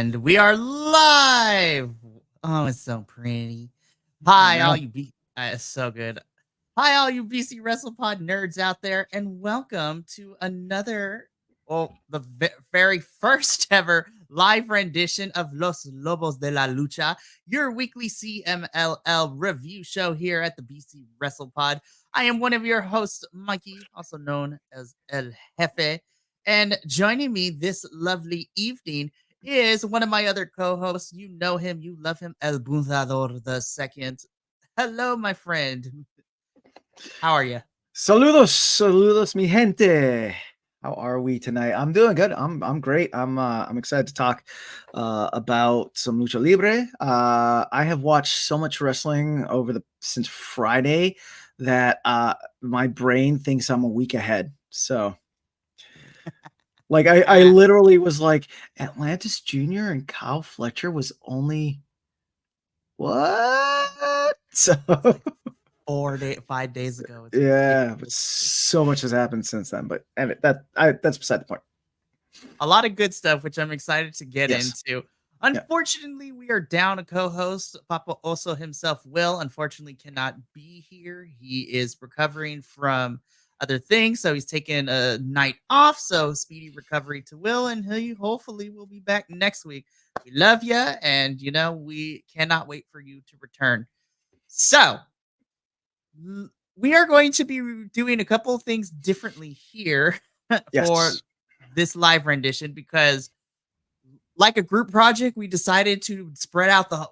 And we are live. Oh, it's so pretty. Hi, all you it's so good. Hi, all you BC WrestlePod nerds out there, and welcome to another, the very first ever live rendition of Los Lobos de la Lucha, your weekly CMLL review show here at the BC WrestlePod. I am one of your hosts, Mikey, also known as El Jefe, and joining me this lovely evening is one of my other co-hosts. You know him, you love him, El Bunzador the Second. Hello, my friend. How are you? Saludos, mi gente. How are we tonight? I'm doing good. I'm great. I'm excited to talk about some lucha libre. I have watched so much wrestling since Friday that my brain thinks I'm a week ahead. So, like, I literally was like, Atlantis Jr. and Kyle Fletcher was only what? So. 5 days ago. Yeah, but so much has happened since then. But that's beside the point. A lot of good stuff, which I'm excited to get into. Unfortunately, we are down a co-host. Papa Oso himself, Will, unfortunately cannot be here. He is recovering from other things, so he's taking a night off. So speedy recovery to Will, and he hopefully will be back next week. We love you, and we cannot wait for you to return. So we are going to be doing a couple of things differently here for this live rendition because, like a group project, we decided to spread out the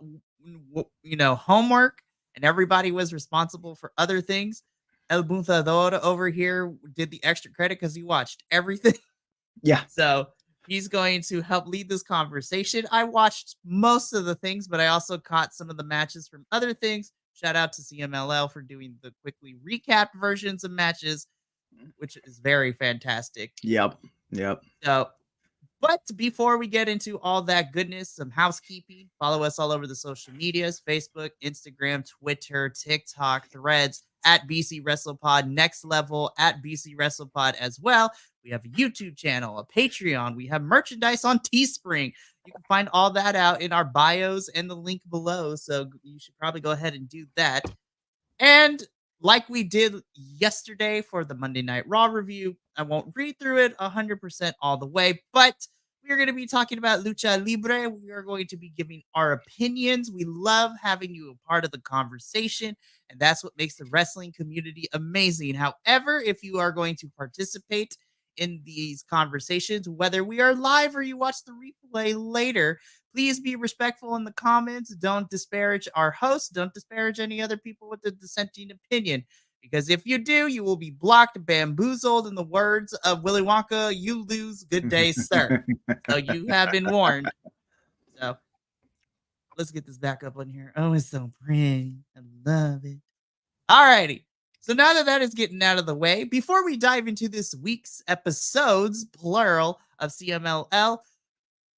homework, and everybody was responsible for other things. El Bunzador over here did the extra credit because he watched everything. Yeah. So he's going to help lead this conversation. I watched most of the things, but I also caught some of the matches from other things. Shout out to CMLL for doing the quickly recap versions of matches, which is very fantastic. Yep. So, but before we get into all that goodness, some housekeeping. Follow us all over the social medias: Facebook, Instagram, Twitter, TikTok, Threads, at BC WrestlePod, Next Level, at BC WrestlePod as well. We have a YouTube channel, a Patreon. We have merchandise on Teespring. You can find all that out in our bios and the link below. So you should probably go ahead and do that. And like we did yesterday for the Monday Night Raw review, I won't read through it 100% all the way, but we are going to be talking about Lucha Libre. We are going to be giving our opinions. We love having you a part of the conversation, and that's what makes the wrestling community amazing. However, if you are going to participate in these conversations, whether we are live or you watch the replay later, please be respectful in the comments. Don't disparage our hosts. Don't disparage any other people with a dissenting opinion. Because if you do, you will be blocked, bamboozled. In the words of Willy Wonka, you lose. Good day, sir. So you have been warned. So let's get this back up on here. Oh, it's so pretty. I love it. All righty. So now that is getting out of the way, before we dive into this week's episodes, plural, of CMLL,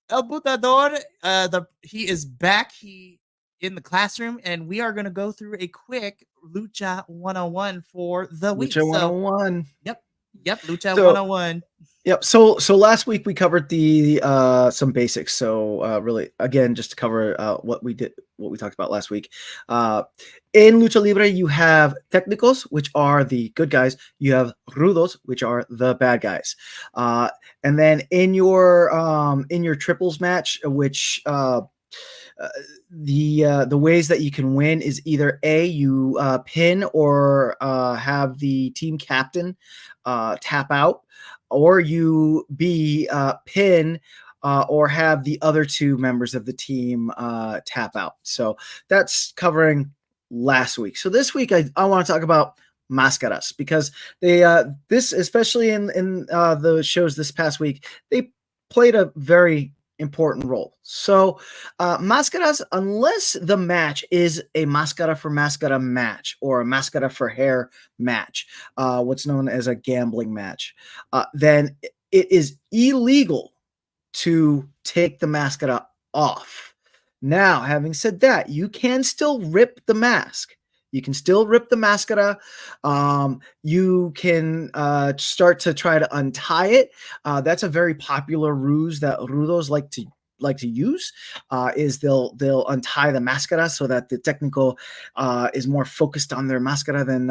El Butador, he is back. He in the classroom, and we are going to go through a quick Lucha 101 for the week. Lucha 101. Yep, Lucha 101. Yep. So last week we covered the some basics. So really, again, just to cover what we talked about last week. In Lucha Libre, you have técnicos, which are the good guys. You have rudos, which are the bad guys. And then in your triples match, which the ways that you can win is either A, you pin or have the team captain tap out, or you B, pin or have the other two members of the team tap out. So that's covering last week. So this week I want to talk about máscaras, because they this, especially in the shows this past week, they played a very important role. So máscaras, unless the match is a máscara for máscara match or a máscara for hair match, what's known as a gambling match, then it is illegal to take the máscara off. Now, having said that, you can still rip the mask. You can still rip the máscara. You can start to try to untie it. That's a very popular ruse that rudos like to like to use is they'll untie the máscara so that the technical is more focused on their máscara than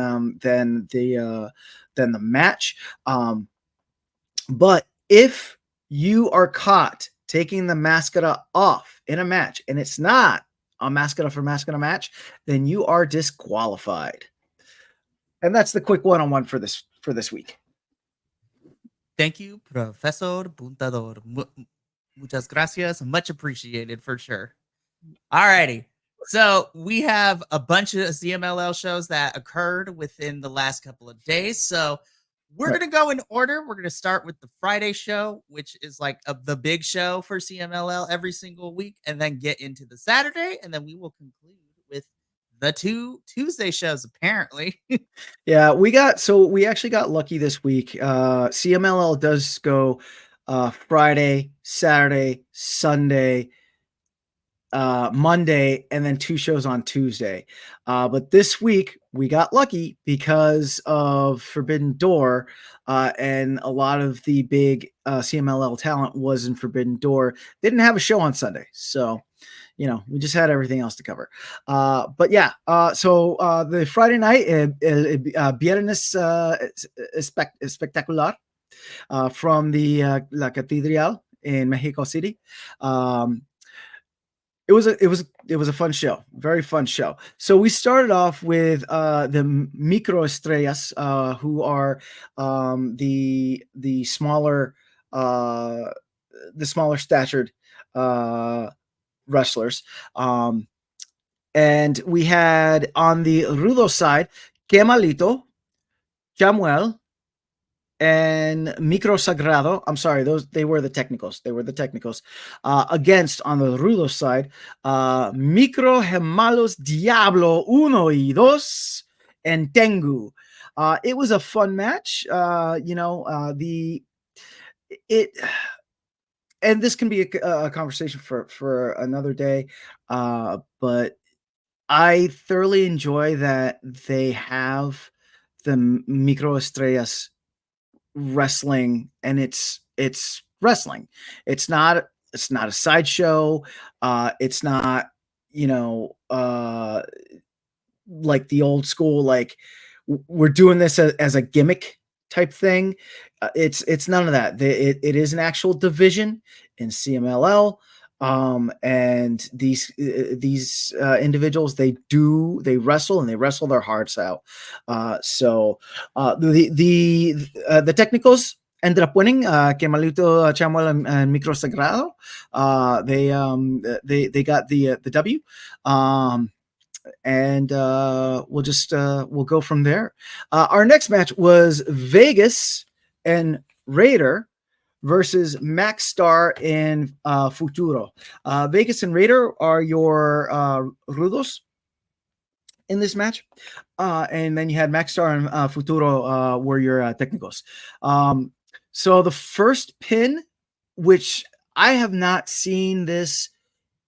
the match. But if you are caught taking the máscara off in a match and it's not a máscara for máscara match, then you are disqualified. And that's the quick one-on-one for this week. Thank you, Professor Puntador. Muchas gracias. Much appreciated for sure. Alrighty. So we have a bunch of CMLL shows that occurred within the last couple of days. So we're Right. going to go in order. We're going to start with the Friday show, which is like the big show for CMLL every single week, and then get into the Saturday, and then we will conclude with the 2 Tuesday shows, apparently. Yeah, we actually got lucky this week. CMLL does go Friday, Saturday, Sunday, Monday, and then 2 shows on Tuesday. But this week we got lucky because of Forbidden Door, and a lot of the big CMLL talent was in Forbidden Door. They didn't have a show on Sunday, so we just had everything else to cover. But yeah, so the Friday night, Viernes Espectacular, from the La Catedral in Mexico City. It was a fun show, very fun show. So we started off with the microestrellas, who are the smaller statured wrestlers. And we had on the Rudo side, Kemalito, Chamuel, and Micro Sagrado. I'm sorry, they were the technicals. Against, on the Rudo side, Micro Gemalos Diablo 1 y 2 and Tengu. It was a fun match. And this can be a conversation for another day, but I thoroughly enjoy that they have the microestrellas wrestling, and it's wrestling. It's not a sideshow. It's not like the old school, like we're doing this as a gimmick type thing. It's none of that. It is an actual division in CMLL. And these individuals, they wrestle, and they wrestle their hearts out. So the technicals ended up winning. Kemalito, Chamuel, and Micro Sagrado. They got the W. And we'll go from there. Our next match was Vegas and Raider versus Max Star and Futuro. Vegas and Raider are your Rudos in this match. And then you had Max Star and Futuro were your Technicals. So the first pin, which I have not seen this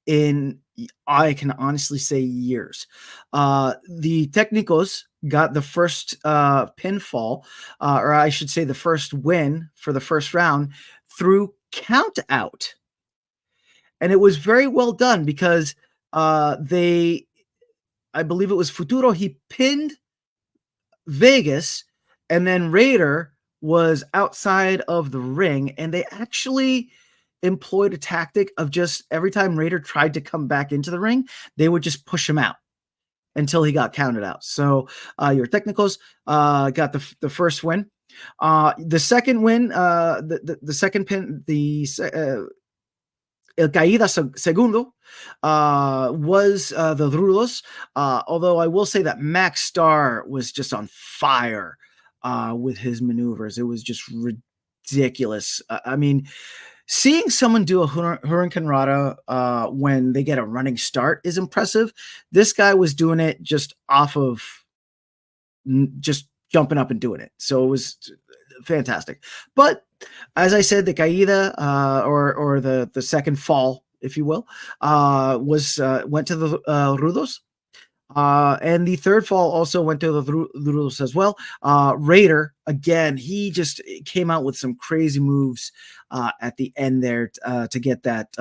in, I can honestly say, years. The Technicals got the first pinfall, or I should say the first win for the first round through count out. And it was very well done because I believe it was Futuro, he pinned Vegas, and then Raider was outside of the ring, and they actually employed a tactic of just every time Raider tried to come back into the ring, they would just push him out until he got counted out. So your Technicals got the first win. The second win, the second pin, El Caída Segundo, was the Rudos. Although I will say that Max Star was just on fire with his maneuvers. It was just ridiculous. I mean, seeing someone do a Hurricane Rata when they get a running start is impressive. This guy was doing it just off of just jumping up and doing it. So it was fantastic. But as I said, the Caída, or the second fall, if you will, went to the Rudos. And the third fall also went to the Rudos as well. Raider, again, he just came out with some crazy moves at the end there to get that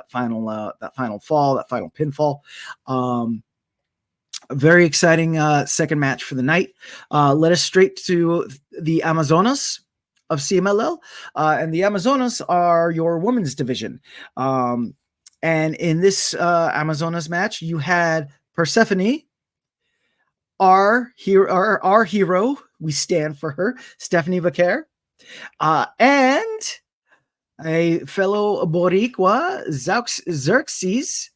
final fall, that final pinfall. Very exciting second match for the night. Led us straight to the Amazonas of CMLL, and the Amazonas are your women's division. And in this Amazonas match, you had Persephone, our hero. We stand for her, Stephanie Vaquer, and a fellow Boricua, Xerxes.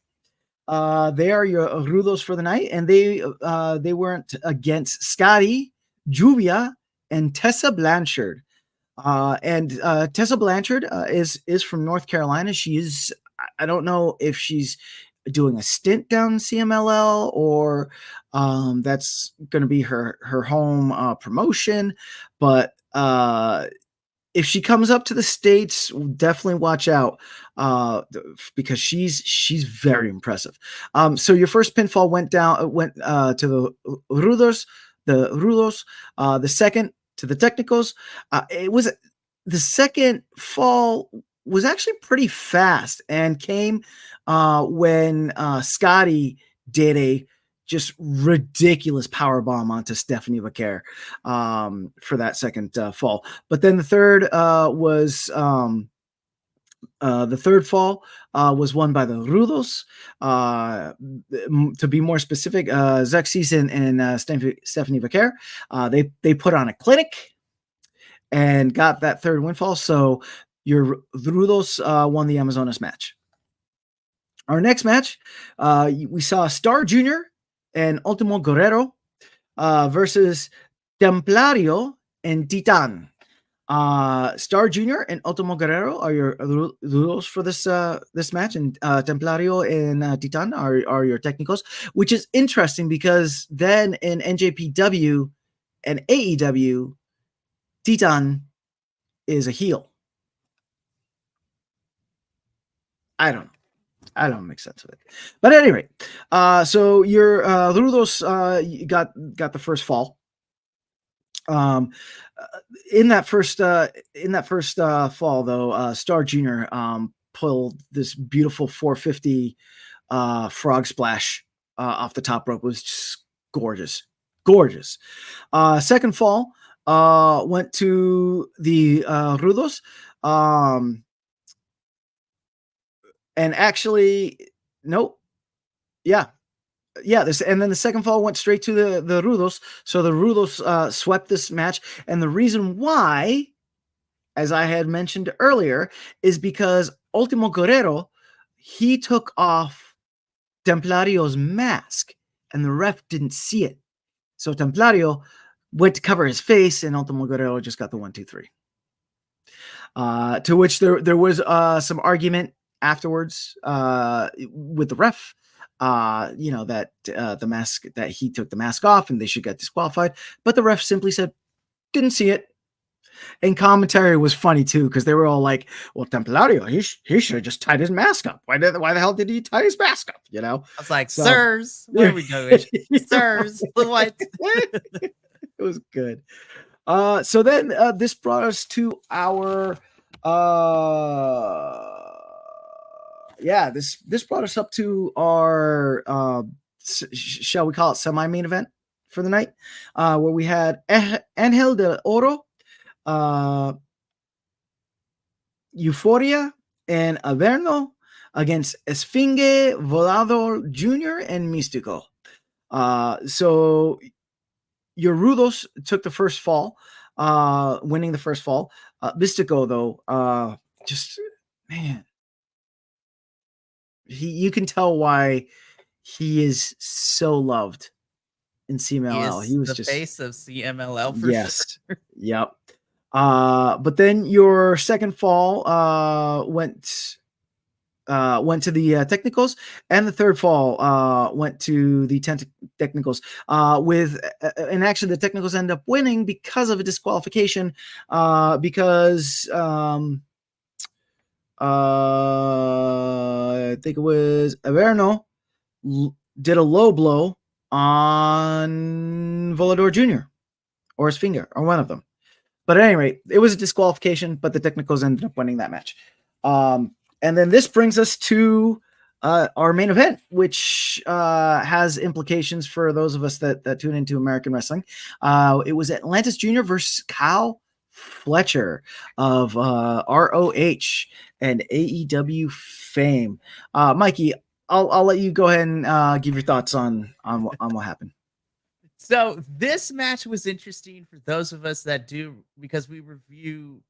They are your rudos for the night, and they weren't against Scotty, Juvia, and Tessa Blanchard. And Tessa Blanchard is from North Carolina. She is, I don't know if she's doing a stint down CMLL or that's going to be her home promotion, but if she comes up to the States, definitely watch out because she's very impressive. So your first pinfall went to the Rudos, the second to the Technicals. It was the second fall was actually pretty fast and came when Scotty did a just ridiculous power bomb onto Stephanie Vaquer for that second fall. But then the third fall was won by the Rudos. To be more specific, Xerxes and Stephanie Vaquer, they put on a clinic and got that third win fall. So your Rudos won the Amazonas match. Our next match, we saw Star Jr. and Ultimo Guerrero versus Templario and Titan. Star Jr. and Ultimo Guerrero are your rules for this match, and Templario and Titan are your technicals, which is interesting because then in NJPW and AEW, Titan is a heel. I don't make sense of it. But at any rate, so your Rudos got the first fall. In that first fall though, Star Jr. Pulled this beautiful 450 frog splash off the top rope. It was just gorgeous. Second fall went to the Rudos. And actually, nope. Yeah. And then the second fall went straight to the Rudos. So the Rudos swept this match. And the reason why, as I had mentioned earlier, is because Ultimo Guerrero, he took off Templario's mask and the ref didn't see it. So Templario went to cover his face and Ultimo Guerrero just got the 1, 2, 3. To which there was some argument afterwards with the ref, that the mask, that he took the mask off and they should get disqualified, but the ref simply said didn't see it. And commentary was funny too, because they were all like, well, Templario, he should have just tied his mask up. Why the hell did he tie his mask up? I was like, sirs, where are we going? Sirs, what? It was good. So then this brought us to our this brought us up to our shall we call it semi-main event for the night, where we had Angel del Oro, Euphoria, and Averno against Esfinge, Volador Jr., and Místico. So your Rudos took the first fall, winning the first fall. Místico, though, just, man, you can tell why he is so loved in CMLL. He was the just face of CMLL for sure. Yep. But then your second fall went to the technicals, and the third fall went to the technicals. And actually the technicals end up winning because of a disqualification. Because I think it was Averno did a low blow on Volador Jr. or his finger, or one of them. But at any rate, it was a disqualification, but the Technicals ended up winning that match. And then this brings us to our main event, which has implications for those of us that tune into American wrestling. It was Atlantis Jr. versus Kyle Fletcher of ROH and AEW fame. Mikey, I'll let you go ahead and give your thoughts on what happened. So this match was interesting for those of us that do, because we review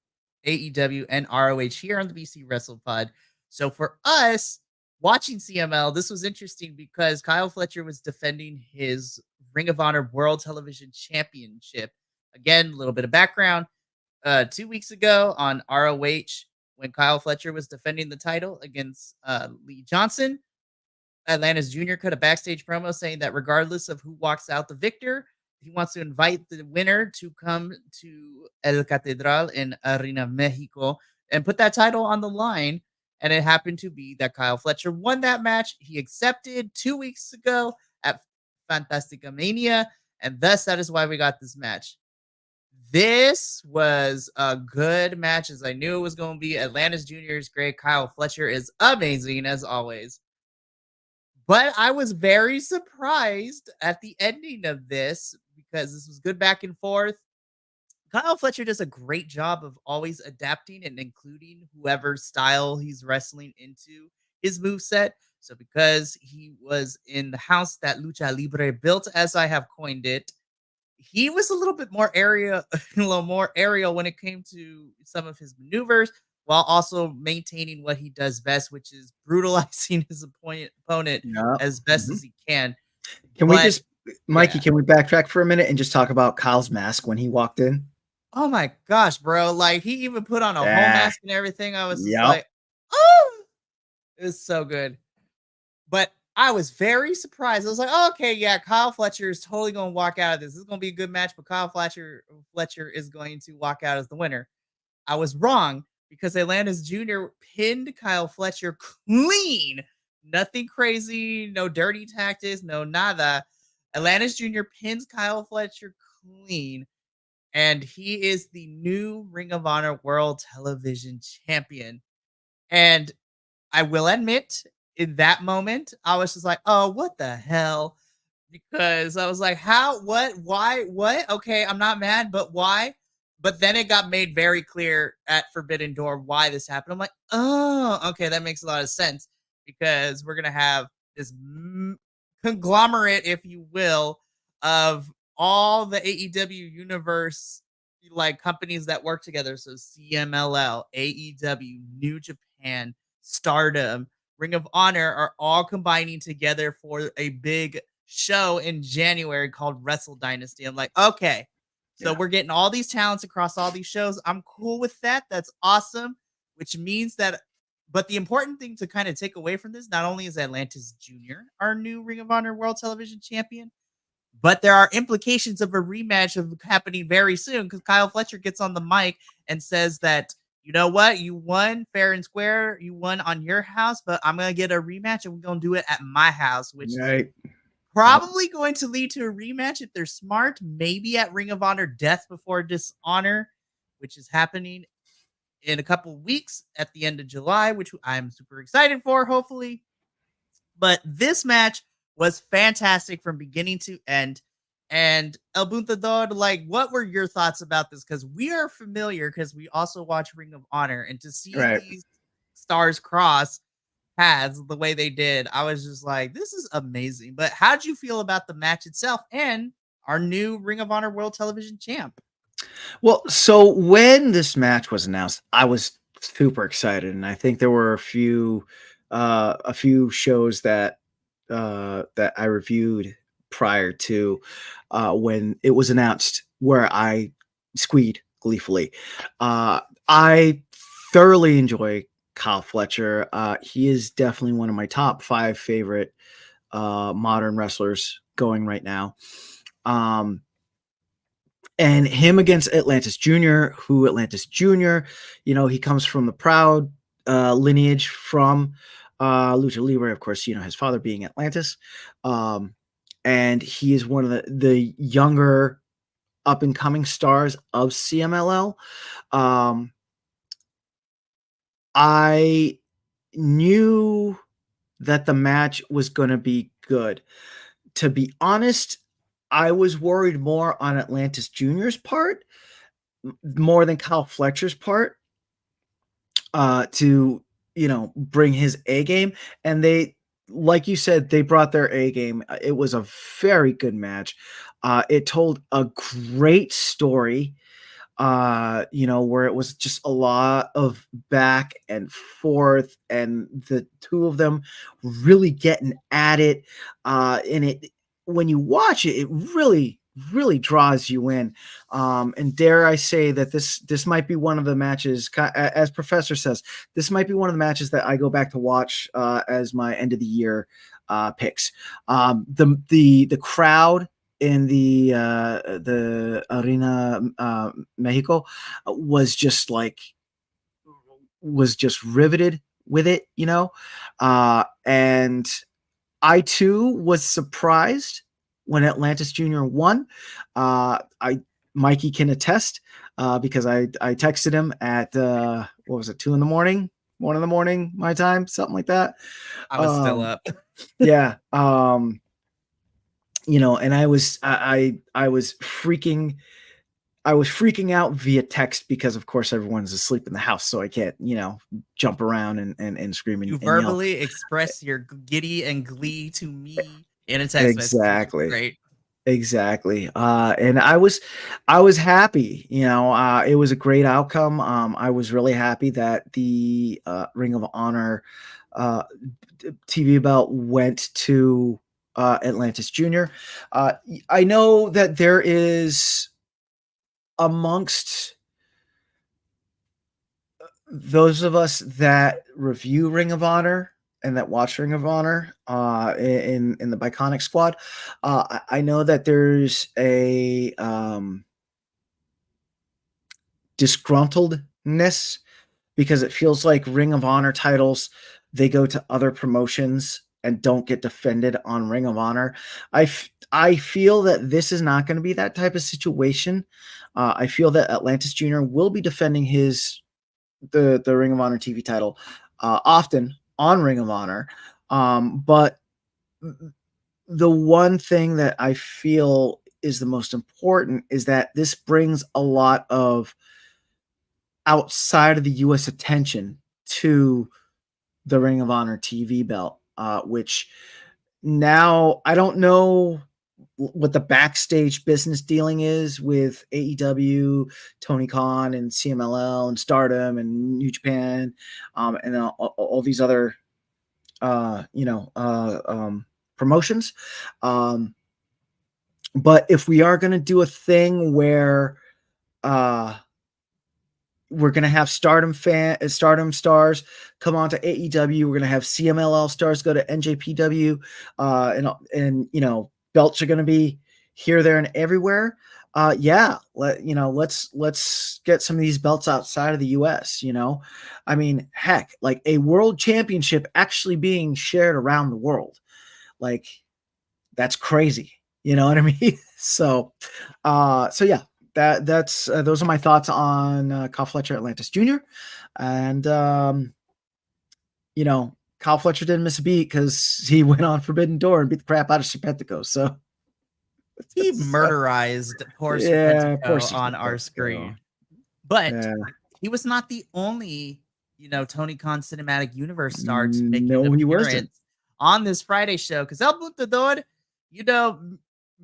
AEW and ROH here on the BC Wrestle Pod. So for us watching CML, this was interesting because Kyle Fletcher was defending his Ring of Honor World Television Championship. Again, a little bit of background. 2 weeks ago on ROH, when Kyle Fletcher was defending the title against Lee Johnson, Atlantis Jr. cut a backstage promo saying that regardless of who walks out the victor, he wants to invite the winner to come to El Catedral in Arena Mexico and put that title on the line. And it happened to be that Kyle Fletcher won that match. He accepted 2 weeks ago at Fantastica Mania, and thus that is why we got this match. This was a good match, as I knew it was going to be. Atlantis Jr. is great. Kyle Fletcher is amazing, as always. But I was very surprised at the ending of this because this was good back and forth. Kyle Fletcher does a great job of always adapting and including whoever style he's wrestling into his moveset. So because he was in the house that Lucha Libre built, as I have coined it, he was a little bit more aerial when it came to some of his maneuvers, while also maintaining what he does best, which is brutalizing his opponent Yeah. as best as he can. Can we just, Mikey, yeah. can we backtrack for a minute and just talk about Kyle's mask when he walked in? Oh my gosh, bro. Like, he even put on a whole mask and everything. I was just like, oh, it was so good. But I was very surprised. I was like, oh, okay, yeah, Kyle Fletcher is totally going to walk out of this. This is going to be a good match, but Kyle Fletcher is going to walk out as the winner. I was wrong because Atlantis Jr. pinned Kyle Fletcher clean. Nothing crazy, no dirty tactics, no nada. Atlantis Jr. pins Kyle Fletcher clean, and he is the new Ring of Honor World Television Champion. And I will admit, in that moment, I was just like, oh, what the hell? Because I was like, how, what, why, what? Okay, I'm not mad, but why? But then it got made very clear at Forbidden Door why this happened. I'm like, oh, okay, that makes a lot of sense because we're going to have this conglomerate, if you will, of all the AEW universe like companies that work together. So CMLL, AEW, New Japan, Stardom, Ring of Honor are all combining together for a big show in January called Wrestle Dynasty. I'm like, okay, so we're getting all these talents across all these shows. I'm cool with that. That's awesome. Which means that, but the important thing to kind of take away from this, not only is Atlantis Jr. our new Ring of Honor World Television Champion, but there are implications of a rematch of happening very soon because Kyle Fletcher gets on the mic and says that, you know what, you won fair and square, you won on your house, but I'm going to get a rematch and we're going to do it at my house, which is probably going to lead to a rematch if they're smart, maybe at Ring of Honor Death Before Dishonor, which is happening in a couple of weeks at the end of July, which I'm super excited for, hopefully. But this match was fantastic from beginning to end. And El Buntador, like, what were your thoughts about this? Because we are familiar, because we also watch Ring of Honor, and to see these stars cross paths the way they did, I was just like, this is amazing. But how did you feel about the match itself and our new Ring of Honor World Television champ? Well, so when this match was announced, I was super excited, and I think there were a few shows that I reviewed prior to when it was announced where I squeed gleefully. I thoroughly enjoy Kyle Fletcher. He is definitely one of my top 5 favorite modern wrestlers going right now. And him against Atlantis Jr., who Atlantis Jr., he comes from the proud lineage from Lucha Libre, of course, his father being Atlantis. And he is one of the younger up and coming stars of CMLL. I knew that the match was going to be good. To be honest, I was worried more on Atlantis Jr.'s part, more than Kyle Fletcher's part, to, bring his A game. And they, like you said, they brought their A game. It was a very good match. It told a great story, where it was just a lot of back and forth, and the two of them really getting at it. And it, when you watch it, it really, really draws you in. And dare I say that this might be one of the matches, as Professor says, this might be one of the matches that I go back to watch as my end of the year picks. The crowd in the Arena Mexico was just riveted with it, and I too was surprised when Atlantis Jr. won. Mikey can attest, because I texted him at 2 in the morning, 1 in the morning my time, something like that. I was still up. Yeah. And I was freaking out via text, because of course everyone's asleep in the house, so I can't, jump around and scream and You yell. verbally express your giddy and glee to me in a text message. Exactly. Great. Exactly. And I was happy, it was a great outcome. I was really happy that the Ring of Honor TV belt went to Atlantis Jr. I know that there is, amongst those of us that review Ring of Honor and that watch Ring of Honor in the Biconic squad, I know that there's a disgruntledness, because it feels like Ring of Honor titles, they go to other promotions and don't get defended on Ring of Honor. I feel that this is not going to be that type of situation. I feel that Atlantis Jr. will be defending the Ring of Honor TV title often on Ring of Honor. But the one thing that I feel is the most important is that this brings a lot of outside of the U.S. attention to the Ring of Honor TV belt, which now I don't know what the backstage business dealing is with AEW, Tony Khan, and CMLL, and Stardom, and New Japan, and all these other, promotions. But if we are going to do a thing where we're going to have Stardom stars come on to AEW, we're going to have CMLL stars go to NJPW, and belts are going to be here, there, and everywhere. Let's get some of these belts outside of the US. I mean, heck, like a world championship actually being shared around the world, like that's crazy. You know what I mean? So yeah, that's those are my thoughts on Kyle Fletcher, Atlantis Jr. And Kyle Fletcher didn't miss a beat, because he went on Forbidden Door and beat the crap out of Serpentico. So he murderized poor Serpentico on our screen. But he was not the only, Tony Khan Cinematic Universe star to make an appearance on this Friday show. Because El Butador,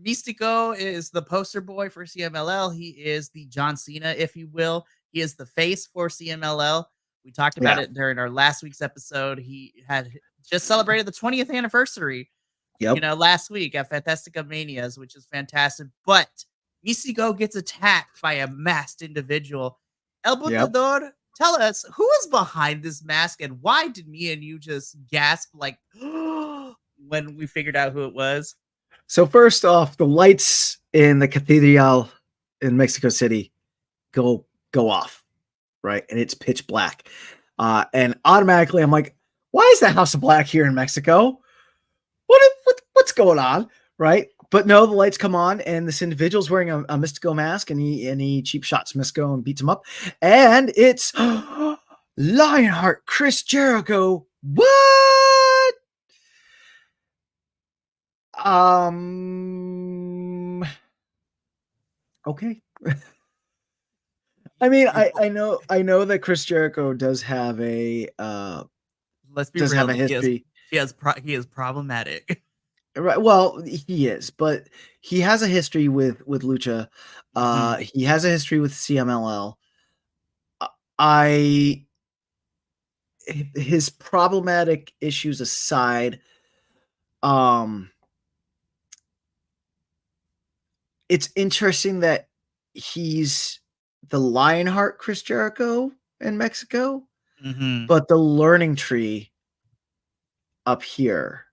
Místico is the poster boy for CMLL. He is the John Cena, if you will. He is the face for CMLL. We talked about it during our last week's episode. He had just celebrated the 20th anniversary, last week at Fantastica Manias, which is fantastic. But Místico gets attacked by a masked individual. El Butador, tell us, who is behind this mask, and why did me and you just gasp like when we figured out who it was? So first off, the lights in the cathedral in Mexico City go off, right? And it's pitch black. And automatically I'm like, why is the House of Black here in Mexico? What's going on? Right? But no, the lights come on, and this individual's wearing a Mystico mask, and he cheap shots Mystico and beats him up. And it's Lionheart Chris Jericho. What? Okay. I mean, I know that Chris Jericho does have a Let's be does real. have a history. He is problematic. Right. Well, he is, but he has a history with Lucha. He has a history with CMLL. I his problematic issues aside, it's interesting that he's the Lionheart Chris Jericho in Mexico, but the learning tree up here.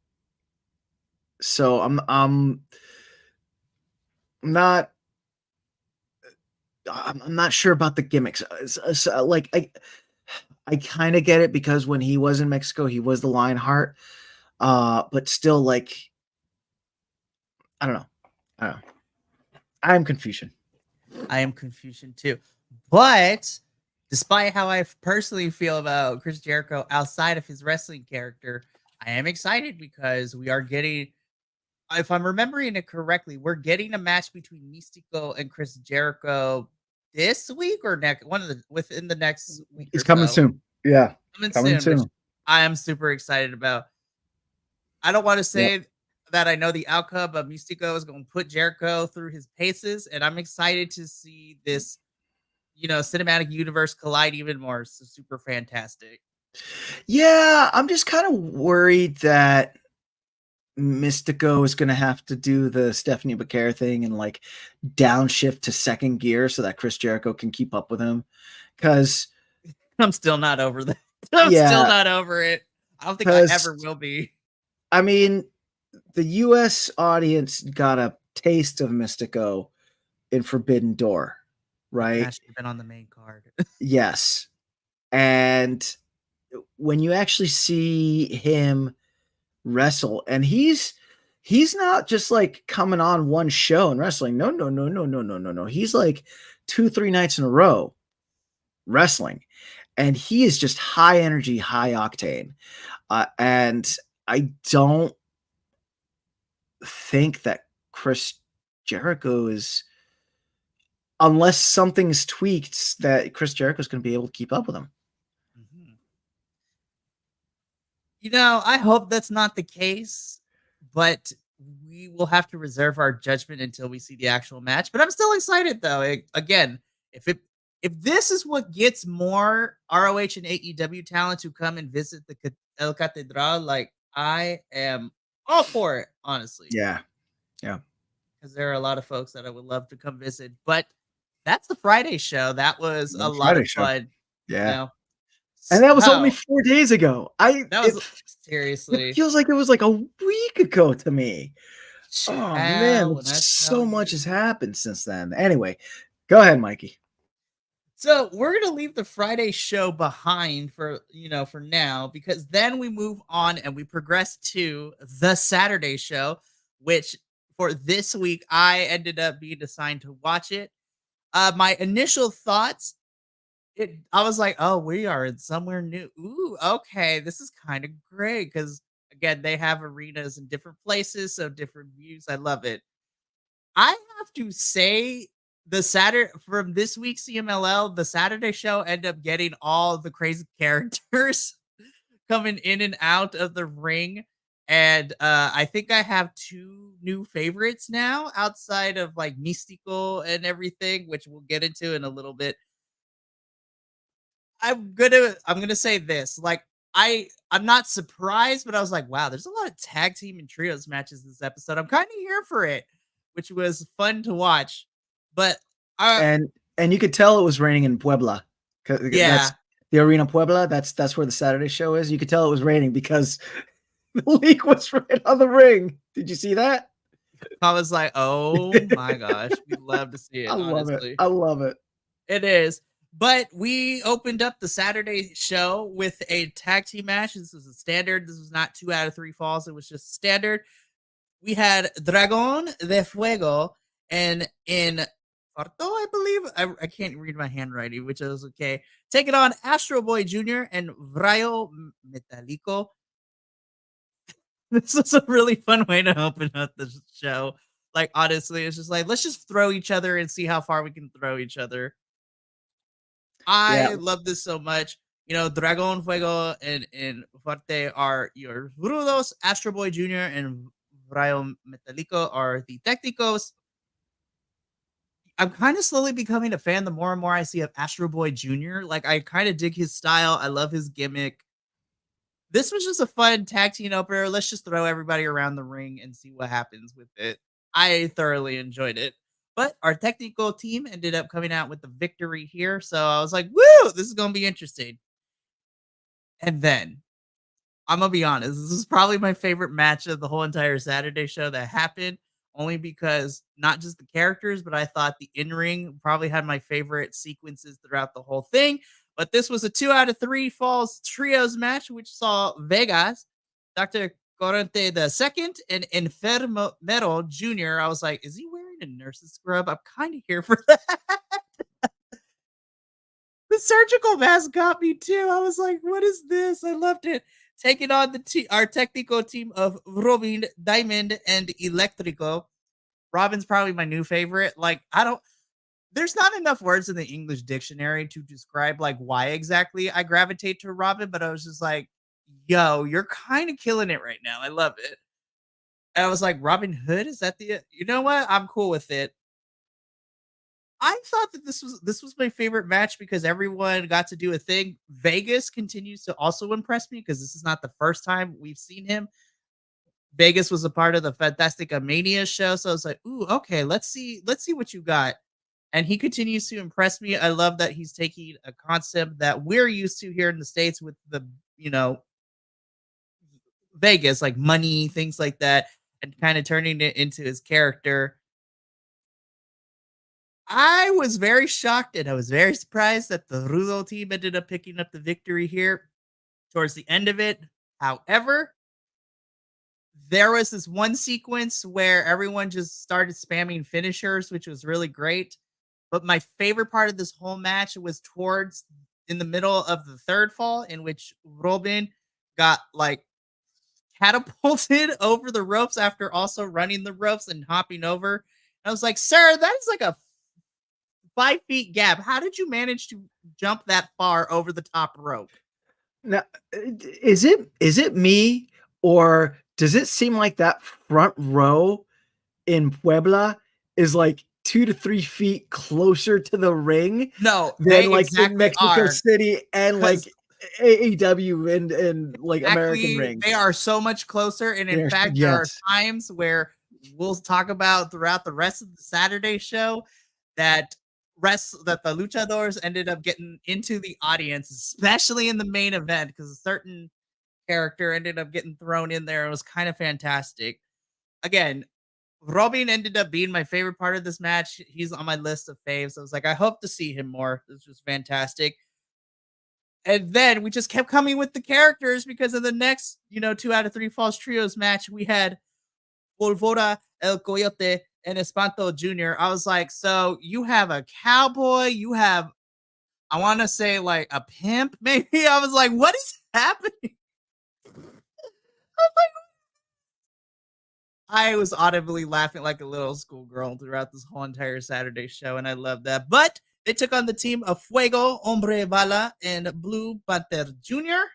So I'm not sure about the gimmicks. Like I kind of get it because when he was in Mexico, he was the Lionheart. But still, like, I don't know. I'm Confucian. I am Confucian too. But despite how I personally feel about Chris Jericho outside of his wrestling character, I am excited because we are getting, if I'm remembering it correctly, we're getting a match between Mystico and Chris Jericho this week or next, within the next week. He's coming soon. Yeah, coming soon. Which I am super excited about. I don't want to say that I know the outcome, but Mystico is going to put Jericho through his paces, and I'm excited to see this, cinematic universe collide even more. So super fantastic. Yeah, I'm just kind of worried that Mystico is going to have to do the Stephanie Becerra thing and like downshift to second gear so that Chris Jericho can keep up with him. Because I'm still not over that. I'm still not over it. I don't think I ever will be. I mean, the U.S. audience got a taste of Mystico in Forbidden Door, right? That should have been on the main card. Yes. And when you actually see him wrestle, and he's not just like coming on one show and wrestling. No. He's like 2-3 nights in a row wrestling. And he is just high energy, high octane. And I don't think that Chris Jericho is, unless something's tweaked, that Chris Jericho is going to be able to keep up with him. I hope that's not the case, but we will have to reserve our judgment until we see the actual match. But I'm still excited, though. Again, if this is what gets more ROH and AEW talent to come and visit the El Catedral, like, I am all for it, honestly. Yeah. Because there are a lot of folks that I would love to come visit. But that's the Friday show. That was a lot of fun. Yeah. And that was only 4 days ago. Seriously. It feels like it was like a week ago to me. Oh man, so much has happened since then. Anyway, go ahead, Mikey. So we're gonna leave the Friday show behind for now, because then we move on and we progress to the Saturday show, which for this week I ended up being assigned to watch it. My initial thoughts, I was like, oh, we are in somewhere new. Ooh, okay, this is kind of great because again, they have arenas in different places, so different views. I love it. I have to say, the Saturday from this week's CMLL, the Saturday show ended up getting all the crazy characters coming in and out of the ring. And I think I have 2 new favorites now outside of like Mystical and everything, which we'll get into in a little bit. I'm gonna say this. Like, I'm not surprised, but I was like, wow, there's a lot of tag team and trios matches this episode. I'm kind of here for it, which was fun to watch. But and you could tell it was raining in Puebla. Yeah, that's the Arena Puebla. That's where the Saturday show is. You could tell it was raining because the leak was right on the ring. Did you see that? I was like, oh my gosh, we'd love to see it. Honestly, I love it. It is. But we opened up the Saturday show with a tag team match. This was a standard. This was not 2 out of 3 falls. It was just standard. we had Dragon de Fuego, and in Porto, I believe. I can't read my handwriting, which is okay. Taking on Astro Boy Jr. and Rayo Metalico. This is a really fun way to open up the show. Like, honestly, it's just like, let's just throw each other and see how far we can throw each other. Yeah, I love this so much. You know, Dragon Fuego and Fuerte are your Rudos, Astro Boy Jr. and Rayo Metalico are the Técnicos. I'm kind of slowly becoming a fan the more and more I see of Astro Boy Jr. Like, I kind of dig his style. I love his gimmick. This was just a fun tag team opener. Let's just throw everybody around the ring and see what happens with it. I thoroughly enjoyed it. But our technical team ended up coming out with the victory here. So I was like, woo, this is going to be interesting. And then I'm gonna be honest. This is probably my favorite match of the whole entire Saturday show that happened. Only because not just the characters, but I thought the in ring probably had my favorite sequences throughout the whole thing. But this was a 2 out of 3 falls trios match, which saw Vegas, Dr. Corrente the second, and Enfermero Jr. I was like, is he wearing a nurse's scrub? I'm kind of here for that. The surgical mask got me too. I was like, what is this? I loved it. Taking on our technical team of Robin, Diamond, and Electrico. Robin's probably my new favorite. Like, there's not enough words in the English dictionary to describe like why exactly I gravitate to Robin, but I was just like, yo, you're kind of killing it right now. I love it. And I was like, Robin Hood? Is that you know what? I'm cool with it. I thought that this was my favorite match because everyone got to do a thing. Vegas continues to also impress me because this is not the first time we've seen him. Vegas was a part of the Fantastica Mania show, so I was like, "Ooh, okay, let's see what you got." And he continues to impress me. I love that he's taking a concept that we're used to here in the States with the, you know, Vegas, like money, things like that, and kind of turning it into his character. I was very shocked and I was very surprised that the Rudo team ended up picking up the victory here towards the end of it. However, there was this one sequence where everyone just started spamming finishers, which was really great. But my favorite part of this whole match was towards in the middle of the third fall, in which Robin got like catapulted over the ropes after also running the ropes and hopping over. I was like, sir, that is like a 5 feet gap. How did you manage to jump that far over the top rope? now, is it me, or does it seem like that front row in Puebla is like 2 to 3 feet closer to the ring No, than they like in exactly Mexico are. City and like Because AEW and like American exactly, rings? they are so much closer. And in fact, there are Yes. times where we'll talk about throughout the rest of the Saturday show that that the luchadors ended up getting into the audience, especially in the main event, because a certain character ended up getting thrown in there. It was kind of fantastic. Again, Robin ended up being my favorite part of this match. He's on my list of faves. I was like, I hope to see him more. This was fantastic. And then we just kept coming with the characters because of the next, 2 out of 3 false trios match. We had Volvora, El Coyote, and Espanto Jr. I was like, so you have a cowboy, you have, I want to say like a pimp, maybe. I was like, what is happening? I was audibly laughing like a little schoolgirl throughout this whole entire Saturday show, and I love that. But they took on the team of Fuego, Hombre Bala, and Blue Panther Jr.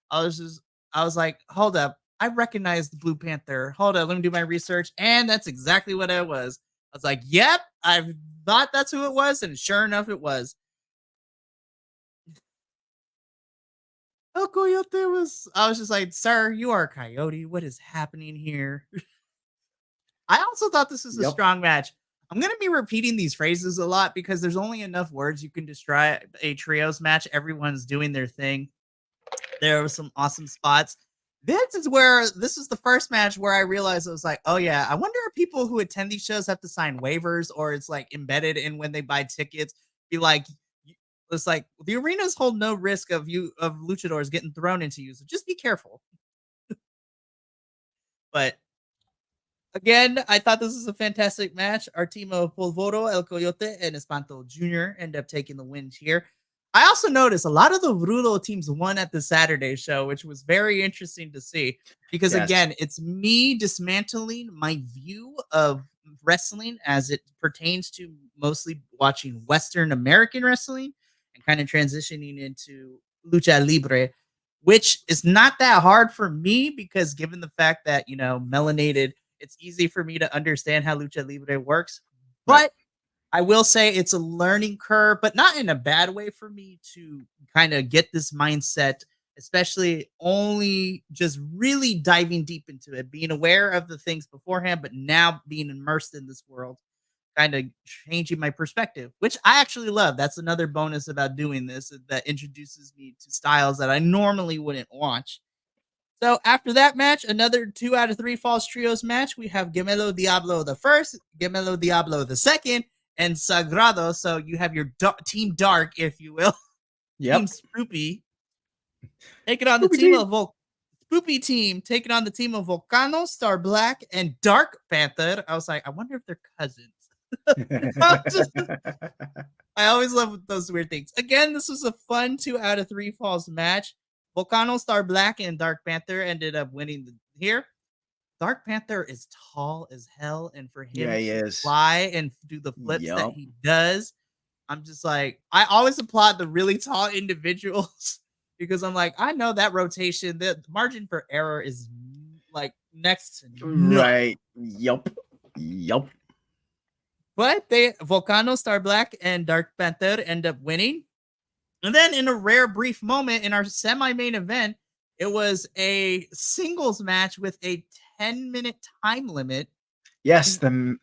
I was just, I was like, hold up, I recognize the Blue Panther. Hold up, let me do my research, and that's exactly what it was. I was like, yep, I thought that's who it was, and sure enough, it was. El Coyote was. I was just like, sir, you are a coyote. What is happening here? I also thought this was a Yep. strong match. I'm going to be repeating these phrases a lot because there's only enough words you can describe a trios match. Everyone's doing their thing. There were some awesome spots. This is the first match where I realized I was like, oh yeah, I wonder if people who attend these shows have to sign waivers or it's like embedded in when they buy tickets. Be like, it's like the arenas hold no risk of luchadors getting thrown into you, so just be careful. But Again, I thought this was a fantastic match. Our team of Polvoro, El Coyote, and Espanto Jr. end up taking the win here. I also noticed a lot of the Rudo teams won at the Saturday show, which was very interesting to see. Because Yes. again, it's me dismantling my view of wrestling as it pertains to mostly watching Western American wrestling and kind of transitioning into lucha libre, which is not that hard for me because given the fact that, melanated, it's easy for me to understand how lucha libre works. Right. But I will say it's a learning curve, but not in a bad way for me to kind of get this mindset, especially only just really diving deep into it, being aware of the things beforehand, but now being immersed in this world, kind of changing my perspective, which I actually love. That's another bonus about doing this that introduces me to styles that I normally wouldn't watch. So after that match, another 2 out of 3 false trios match. We have Gemelo Diablo the first, Gemelo Diablo the second, and Sagrado. So you have your Team Dark, if you will, Team Yep. Spoopy, taking on the team of Spoopy team, taking on the team of Volcano, Star Black, and Dark Panther. I was like, I wonder if they're cousins. I always love those weird things. Again, this was a fun 2 out of 3 falls match. Volcano, Star Black, and Dark Panther ended up winning here. Dark Panther is tall as hell, and for him Yeah, he to is. fly and do the flips that Yup. he does, I'm just like, I always applaud the really tall individuals because I'm like, I know that rotation, the margin for error is like next to none. Right. Yup. Yup. But Volcano, Star Black, and Dark Panther end up winning. And then in a rare brief moment in our semi-main event, it was a singles match with a 10-minute time limit. Yes, the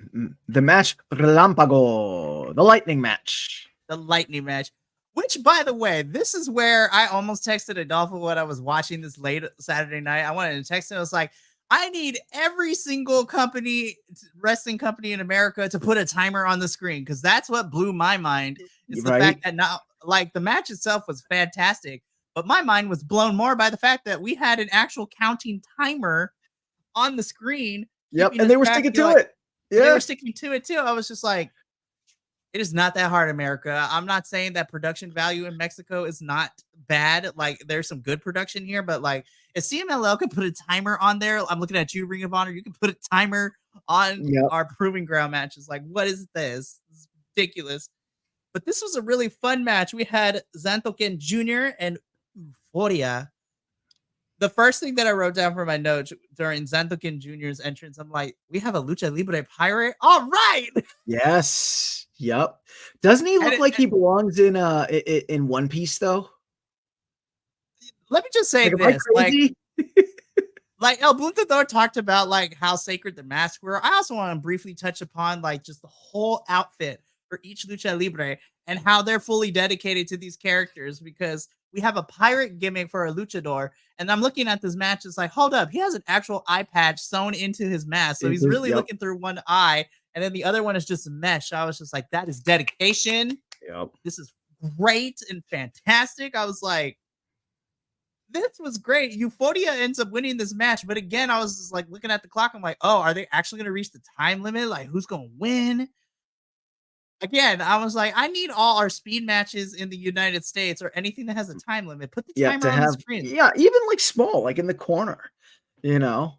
match Relampago, the lightning match. The lightning match. Which, by the way, this is where I almost texted Adolfo when I was watching this late Saturday night. I wanted to text him. I was like, I need every single wrestling company in America to put a timer on the screen because that's what blew my mind. Is the fact that now, like, the match itself was fantastic, but my mind was blown more by the fact that we had an actual counting timer on the screen. Yep, and they were sticking to it. Yeah, they were sticking to it too. I was just like, it is not that hard, America. I'm not saying that production value in Mexico is not bad. Like, there's some good production here, but like, if CMLL could put a timer on there, I'm looking at you, Ring of Honor. You can put a timer on our proving ground matches. Like, what is this? This is ridiculous. But this was a really fun match. We had Zantoken Jr. and Euphoria. The first thing that I wrote down for my notes during Zantoken Jr.'s entrance, I'm like, we have a Lucha Libre pirate? All right! Yes. Yep. Doesn't he look like he belongs in One Piece though? Let me just say this. Like El Buntador talked about like how sacred the masks were. I also want to briefly touch upon like just the whole outfit for each Lucha Libre and how they're fully dedicated to these characters because we have a pirate gimmick for a luchador. And I'm looking at this match. It's like, hold up. He has an actual eye patch sewn into his mask. So he's really looking through one eye. And then the other one is just a mesh. I was just like, that is dedication. Yep. This is great and fantastic. I was like, this was great. Euphoria ends up winning this match. But again, I was just like looking at the clock. I'm like, oh, are they actually going to reach the time limit? Like, who's going to win? Again, I was like, I need all our speed matches in the United States or anything that has a time limit. Put the timer on the screen. Yeah, even like small, like in the corner, you know.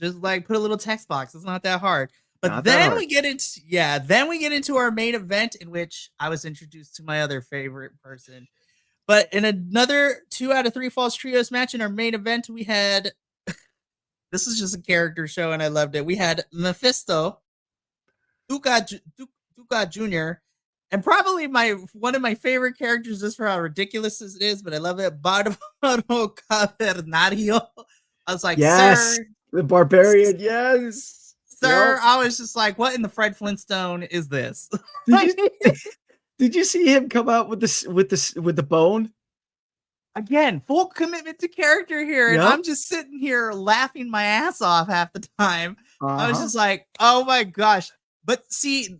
Just like put a little text box. It's not that hard. But then we get into our main event in which I was introduced to my other favorite person. But in another 2 out of 3 false trios match in our main event, we had this is just a character show and I loved it. We had Mephisto, Duca Jr., and probably one of my favorite characters just for how ridiculous it is, but I love it. Barbaro Cavernario. I was like, yes, sir, the barbarian, yes. Sir, yep. I was just like, what in the Fred Flintstone is this? Did you see him come out with the bone? Again, full commitment to character here. And I'm just sitting here laughing my ass off half the time. I was just like, oh my gosh. But see,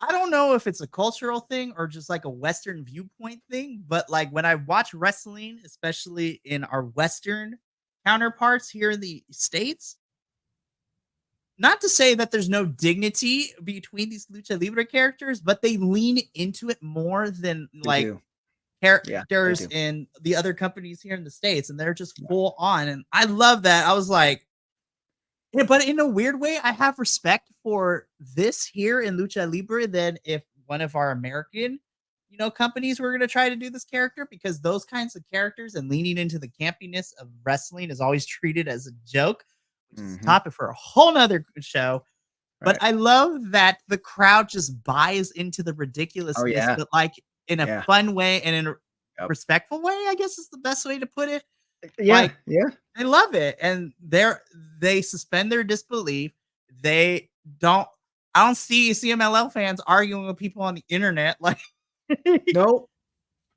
I don't know if it's a cultural thing or just like a Western viewpoint thing. But like when I watch wrestling, especially in our Western counterparts here in the States, not to say that there's no dignity between these lucha libre characters, but they lean into it more than They like do. Yeah, they characters do. in the other companies here in the States, and they're just full on. And I love that. I was like, yeah, but in a weird way, I have respect for this here in Lucha Libre than if one of our American, companies were going to try to do this character, because those kinds of characters and leaning into the campiness of wrestling is always treated as a joke, which is a Mhm. topic for a whole nother show. But Right. I love that the crowd just buys into the Oh, ridiculousness, yeah. but like in a Yeah. fun way and in a Yep. respectful way, I guess is the best way to put it. Yeah, Like, yeah. I love it, and they suspend their disbelief. They don't. I don't see CMLL fans arguing with people on the internet, like. Nope.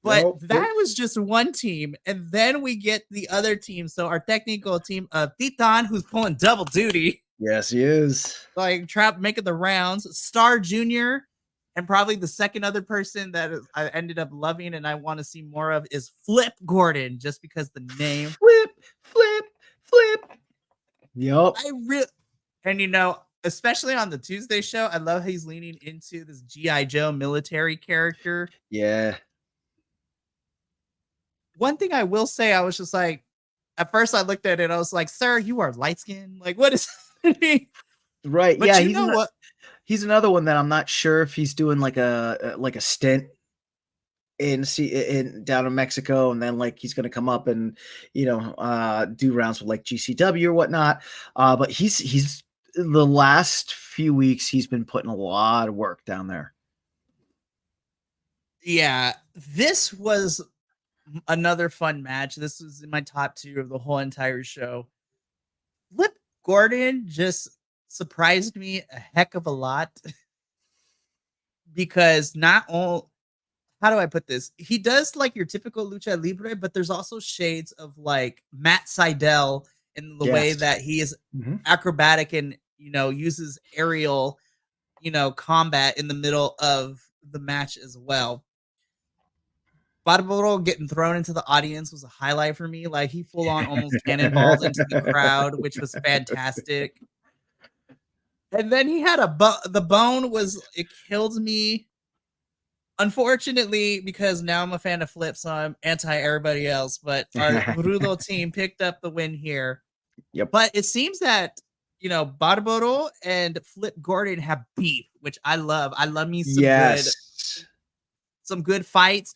But Nope. that was just one team, and then we get the other team. So our technical team of Titan, who's pulling double duty, Yes, he is. like trap making the rounds. Star Junior, and probably the second other person that I ended up loving and I want to see more of is Flip Gordon, just because the name. Flip, flip, flip. Yep. I really and especially on the Tuesday show, I love how he's leaning into this GI Joe military character. Yeah. One thing I will say, I was just like, at first I looked at it, I was like, "Sir, you are light skinned. Like, what is?" Right. But Yeah, you know what? he's another one that I'm not sure if he's doing like a stint in down in Mexico, and then like he's gonna come up and do rounds with like GCW or whatnot. But he's the last few weeks he's been putting a lot of work down there. Yeah, this was another fun match. This was in my top 2 of the whole entire show. Flip Gordon just surprised me a heck of a lot because not all how do I put this? He does like your typical lucha libre, but there's also shades of like Matt Seidel in the way Yes. that he is Mhm. acrobatic and uses aerial combat in the middle of the match as well. Barbaro getting thrown into the audience was a highlight for me. Like he full on almost cannonballed into the crowd, which was fantastic. And then he had the bone was it killed me. Unfortunately, because now I'm a fan of Flip, so I'm anti everybody else. But our Rudo team picked up the win here. Yep. But it seems that Barbaro and Flip Gordon have beef, which I love. I love me Yes. some good fights.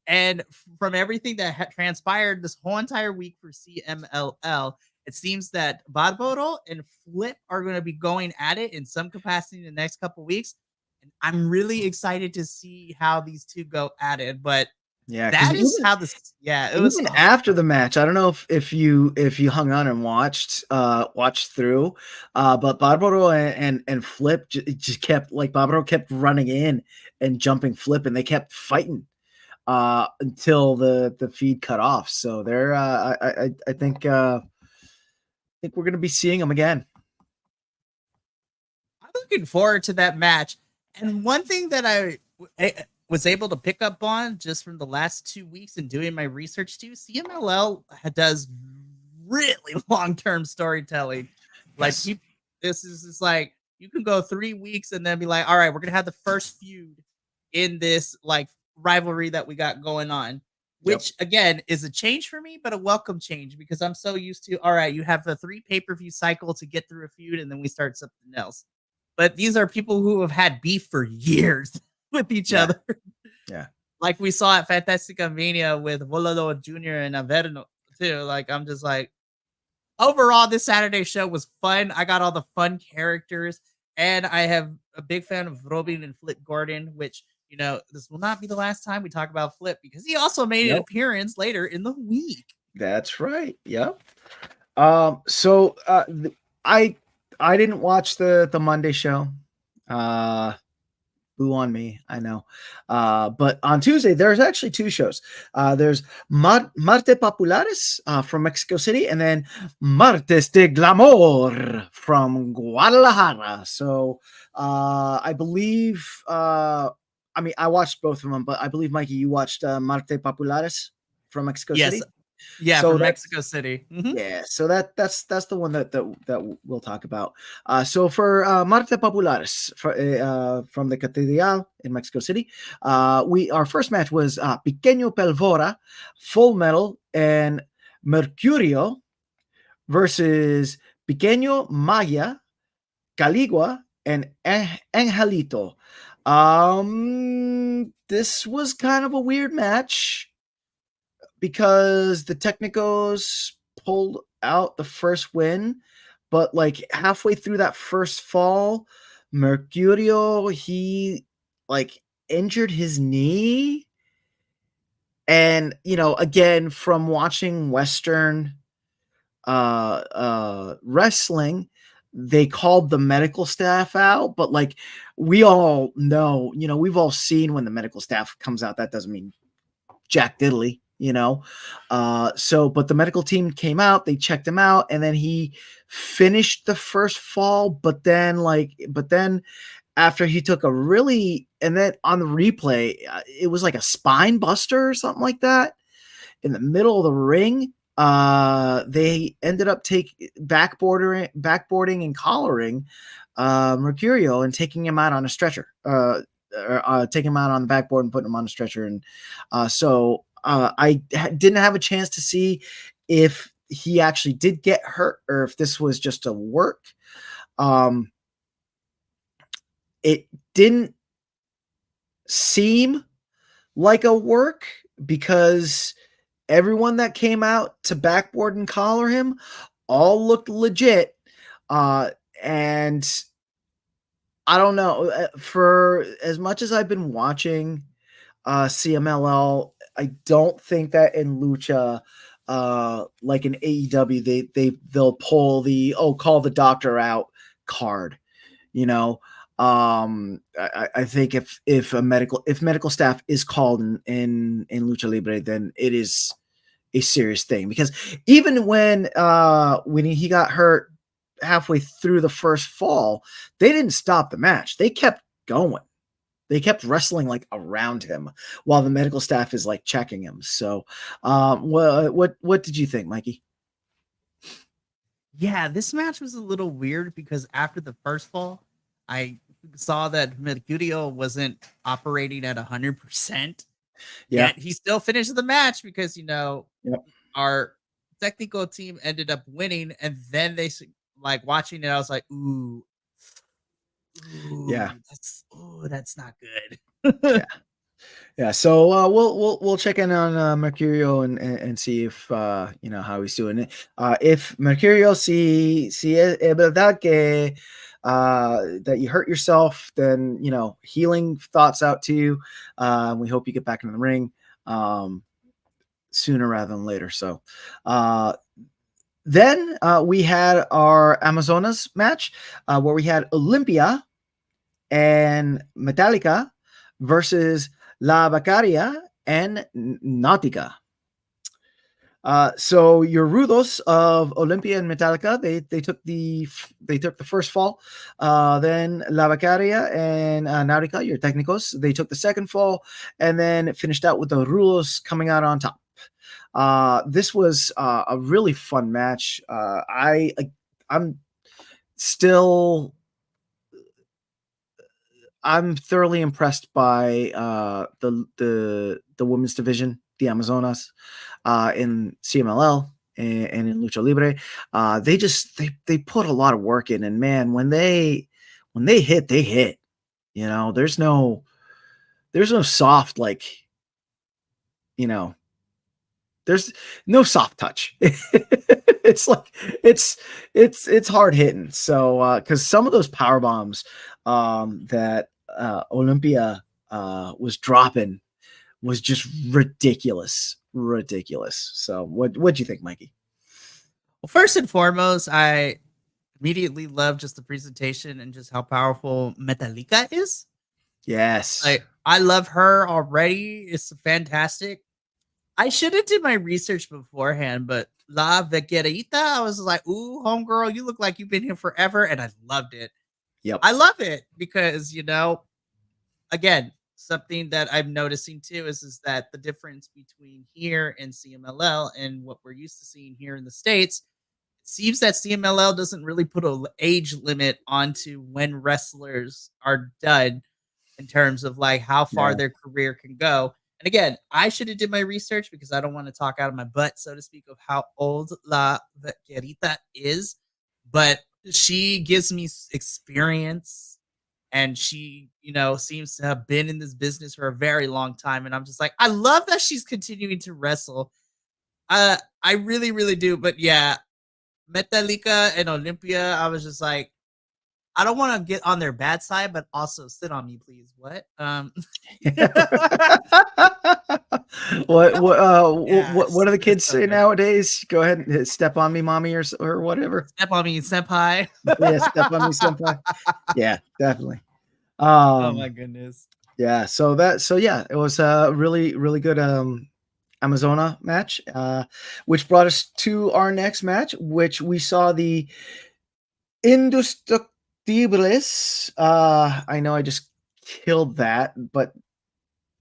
And from everything that transpired this whole entire week for CMLL, it seems that Barbaro and Flip are going to be going at it in some capacity in the next couple weeks. And I'm really excited to see how these two go at it. But Yeah, because that is how this, yeah, it was. even after the match, I don't know if you hung on and watched through, but Barbaro and Flip just kept like Barbaro kept running in and jumping Flip, and they kept fighting until the feed cut off. So they're I think we're gonna be seeing them again. I'm looking forward to that match. And one thing that I was able to pick up on just from the last 2 weeks and doing my research too, CMLL does really long-term storytelling. Like Yes. this is just like you can go 3 weeks and then be like, all right, we're gonna have the first feud in this like rivalry that we got going on. Yep. Which again is a change for me, but a welcome change because I'm so used to all right, you have a 3 pay-per-view cycle to get through a feud and then we start something else. But these are people who have had beef for years with each Yeah. other. Yeah. Like we saw at Fantastica Mania with Volado Jr. and Averno too. Like I'm just like overall, this Saturday show was fun. I got all the fun characters, and I have a big fan of Robin and Flip Gordon, which this will not be the last time we talk about Flip because he also made an Yep. appearance later in the week. That's right. Yep. So I didn't watch the Monday show. Boo on me, I know. But on Tuesday, there's actually 2 shows. There's Marte Populares from Mexico City, and then Martes de Glamour from Guadalajara. So I believe, I mean, I watched both of them, but I believe, Mikey, you watched Marte Populares from Mexico Yes, City? Yeah, So from that's Mexico City. yeah. So that's the one that we'll talk about. So for Marte Populares from the Cathedral in Mexico City, our first match was Pequeño Pelvora, Full Metal, and Mercurio versus Pequeño Magia, Caligua, and Angelito. This was kind of a weird match because the Technicos pulled out the first win, but like halfway through that first fall, Mercurio he like injured his knee. And again, from watching Western wrestling, they called the medical staff out, but like we all know, we've all seen when the medical staff comes out, that doesn't mean jack diddly. But the medical team came out, they checked him out, and then he finished the first fall, but then after he took and then on the replay, it was like a spine buster or something like that in the middle of the ring. They ended up backboarding and collaring Mercurio and taking him out on a stretcher, taking him out on the backboard and putting him on a stretcher. And I didn't have a chance to see if he actually did get hurt or if this was just a work. It didn't seem like a work because everyone that came out to backboard and collar him all looked legit. And I don't know, for as much as I've been watching CMLL, I don't think that in Lucha, like in AEW, they'll pull the call the doctor out card. I think if medical staff is called in Lucha Libre, then it is a serious thing, because even when he got hurt halfway through the first fall, they didn't stop the match. They kept going. They kept wrestling like around him while the medical staff is like checking him. So, what did you think, Mikey? Yeah, this match was a little weird because after the first fall, I saw that Mercurio wasn't operating at 100%. Yeah. Yet he still finished the match because Yep. our technical team ended up winning, and then they like watching it. I was like, ooh, Yeah. that's not good. Yeah. So we'll check in on Mercurio and see if how he's doing. If Mercurio si es verdad que that you hurt yourself, then healing thoughts out to you. We hope you get back in the ring sooner rather than later. So then we had our Amazonas match where we had Olympia and Metallica versus La Bacaria and Nautica. So your Rudos of Olympia and Metallica, they took the first fall. Then La Bacaria and Nautica, your Técnicos, they took the second fall, and then it finished out with the Rudos coming out on top. This was a really fun match. I'm thoroughly impressed by the women's division, the Amazonas, in CMLL and in Lucha Libre. They put a lot of work in, and man, when they hit, they hit. There's no soft, like, there's no soft touch. It's like it's hard hitting. So because some of those power bombs that Olympia was dropping was just ridiculous. So what'd you think, Mikey? Well, first and foremost, I immediately love just the presentation and just how powerful Metallica is. Yes. Like, I love her already. It's fantastic. I should have did my research beforehand, but La Vaquerita, I was like, ooh, homegirl, you look like you've been here forever. And I loved it. Yep. I love it because, again, something that I'm noticing too is that the difference between here and CMLL and what we're used to seeing here in the States, it seems that CMLL doesn't really put a age limit onto when wrestlers are done in terms of like how far Yeah. their career can go. And again, I should have did my research because I don't want to talk out of my butt, so to speak, of how old La Vaquerita is. But she gives me experience, and she, seems to have been in this business for a very long time. And I'm just like, I love that she's continuing to wrestle. I really, really do. But yeah, Metallica and Olympia, I was just like, I don't want to get on their bad side, but also sit on me, please. What? Yeah, What do the kids so say good. nowadays? Go ahead and step on me, mommy, or whatever. Step on me, senpai. Yeah, step on me, senpai. Yeah, definitely. Oh my goodness. Yeah, so yeah, it was a really, really good Amazona match, which brought us to our next match, which we saw the Indestructibles. I know I just killed that,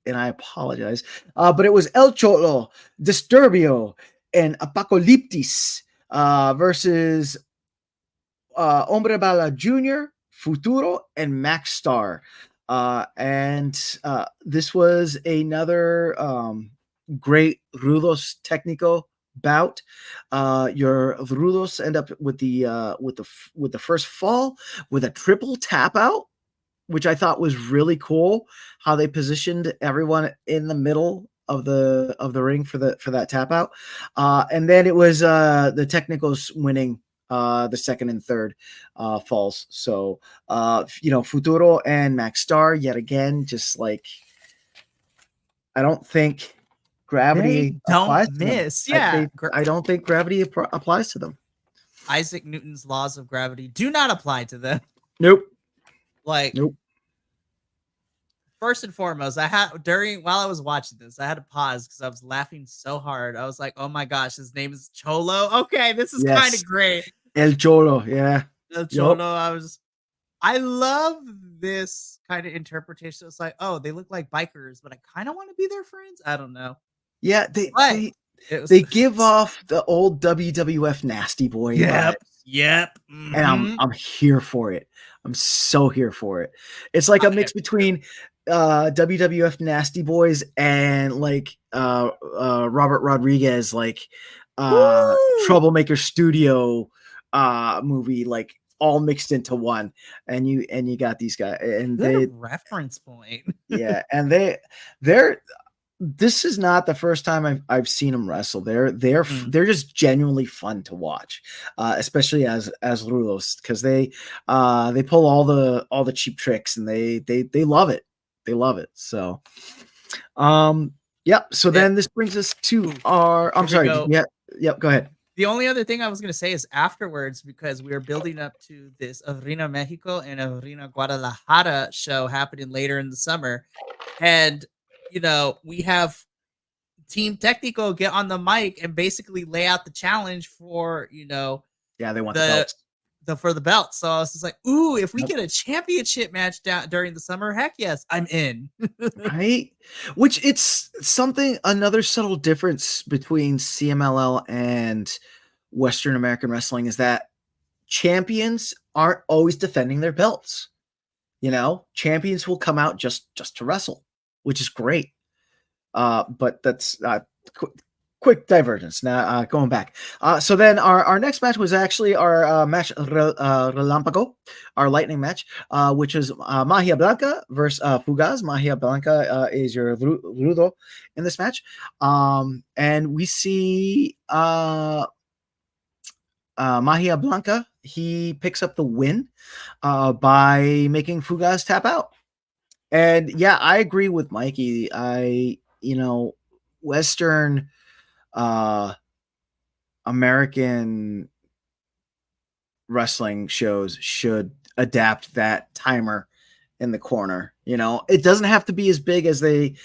and I apologize. But it was El Cholo, Disturbio, and Apocalyptis versus Hombre Bala Jr., Futuro, and Max Star. And this was another great Rudos Technico bout. Your Rudos end up with the first fall with a triple tap out, which I thought was really cool. How they positioned everyone in the middle of the ring for that tap out, and then it was the Technicals winning the second and third falls. So Futuro and Max Star yet again, just like I don't think They gravity don't applies to them. miss. Yeah. I don't think gravity applies to them. Isaac Newton's laws of gravity do not apply to them. Nope. Like, Nope. First and foremost, while I was watching this, I had to pause because I was laughing so hard. I was like, "Oh my gosh, his name is Cholo." Okay, this is kind Yes. of great. El Cholo, yeah. El Cholo. I love this kind of interpretation. It's like, oh, they look like bikers, but I kind of want to be their friends. I don't know. Yeah, they give off the old WWF nasty boy vibes. Yep. And I'm here for it. I'm so here for it. It's like a mix between WWF Nasty Boys and like Robert Rodriguez, like Troublemaker Studio movie, like all mixed into one. And you got these guys, and Good reference point. Yeah, and they're this is not the first time I've seen them wrestle. They're just genuinely fun to watch, especially as Rulos, because they pull all the cheap tricks, and they love it. They love it. So, yep. So then this brings us to our. I'm sorry. Yeah. Yep. Go ahead. The only other thing I was going to say is afterwards, because we are building up to this Arena Mexico and Arena Guadalajara show happening later in the summer. And, we have Team Technico get on the mic and basically lay out the challenge for, they want the belts. For the belt. So I was just like, ooh, if we get a championship match during the summer, heck yes, I'm in. Right? Which it's another subtle difference between CMLL and Western American wrestling is that champions aren't always defending their belts. Champions will come out just to wrestle, which is great. But that's quick divergence. Now going back. So then our next match was actually our match Relampago, our lightning match, which was Magia Blanca versus Fugaz. Magia Blanca is your Rudo in this match. And we see Magia Blanca, he picks up the win by making Fugaz tap out. And yeah, I agree with Mikey. Western American wrestling shows should adapt that timer in the corner. It doesn't have to be as big as they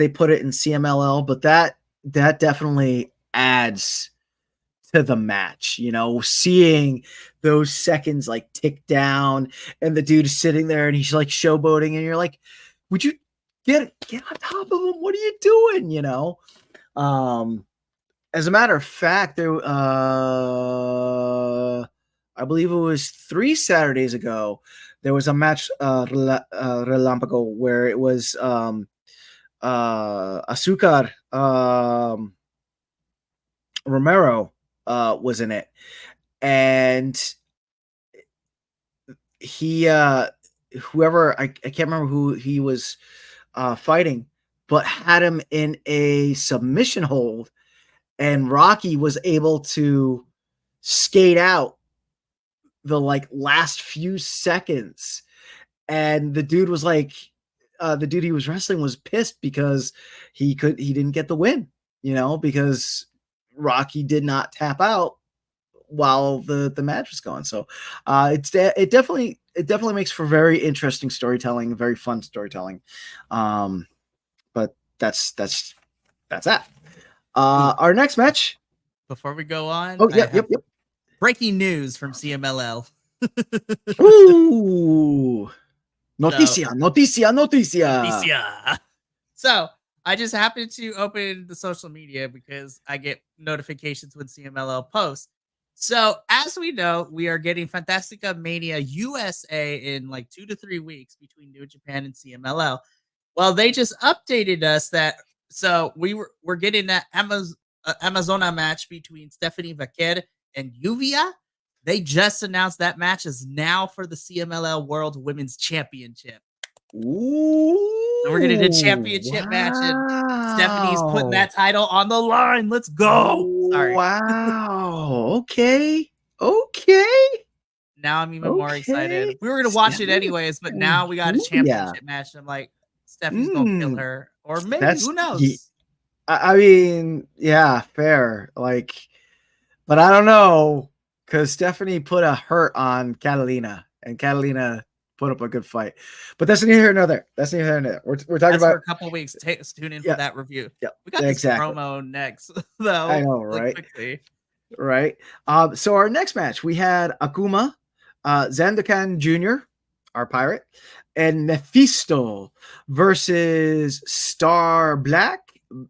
put it in CMLL, but that definitely adds to the match. Seeing those seconds like tick down, and the dude is sitting there and he's like showboating, and you're like, would you get on top of him. What are you doing? You know. As a matter of fact, there I believe it was 3 Saturdays ago. There was a match, Relampago, where it was Azúcar Romero was in it, and he whoever I can't remember who he was fighting, but had him in a submission hold, and Rocky was able to skate out the like last few seconds, and the dude was like, the dude he was wrestling was pissed because he didn't get the win, you know, because Rocky did not tap out while the match was going. So it definitely makes for very interesting storytelling, very fun storytelling. But that's that. Our next match. Before we go on, Oh, yep. Breaking news from CMLL. Ooh. Noticia. So I just happened to open the social media because I get notifications when CMLL posts. So as we know, we are getting Fantastica Mania USA in like 2 to 3 weeks between New Japan and CMLL. Well, they just updated us that we're getting that Amazona match between Stephanie Vaquer and Uvia. They just announced that match is now for the CMLL World Women's Championship. Ooh, and we're gonna do a championship match, and Stephanie's putting that title on the line. Let's go! Sorry. Wow. Okay. Now I'm even more excited. We were gonna watch it anyways, but now we got a championship match. I'm like, Stephanie's gonna kill her, or maybe who knows? I mean, yeah, fair. Like, but I don't know, because Stephanie put a hurt on Catalina, and Catalina put up a good fight. But that's neither here nor there. We're talking about for a couple weeks. Tune in for that review. Yeah, we got this promo next, though. I know, right? Quickly. Right. So our next match, we had Akuma, Zandakan Jr., our pirate, and Mephisto versus Star Black,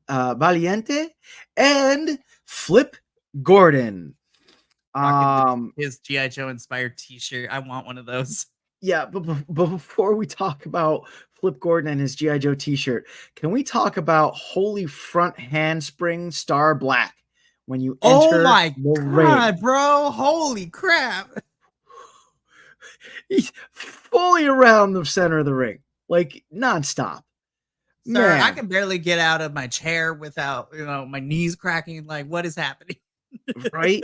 Valiente, and Flip Gordon. His G.I. Joe inspired t-shirt. I want one of those. Yeah, but before we talk about Flip Gordon and his G.I. Joe t-shirt, can we talk about Holy Front Handspring Star Black when you enter the ring? Bro, holy crap. He's fully around the center of the ring, like nonstop. Sir, man. I can barely get out of my chair without, my knees cracking. Like, what is happening? Right?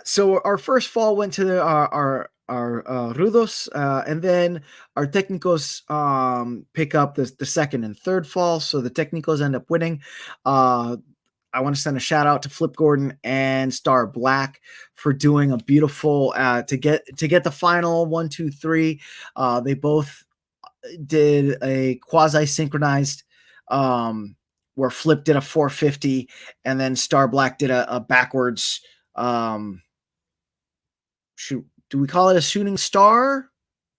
So our first fall went to our Rudos, and then our Técnicos pick up the second and third fall. So the Técnicos end up winning. I want to send a shout out to Flip Gordon and Star Black for doing a beautiful to get the final 1, 2, 3. They both did a quasi synchronized where Flip did a 450 and then Star Black did a backwards shoot. Do we call it a shooting star?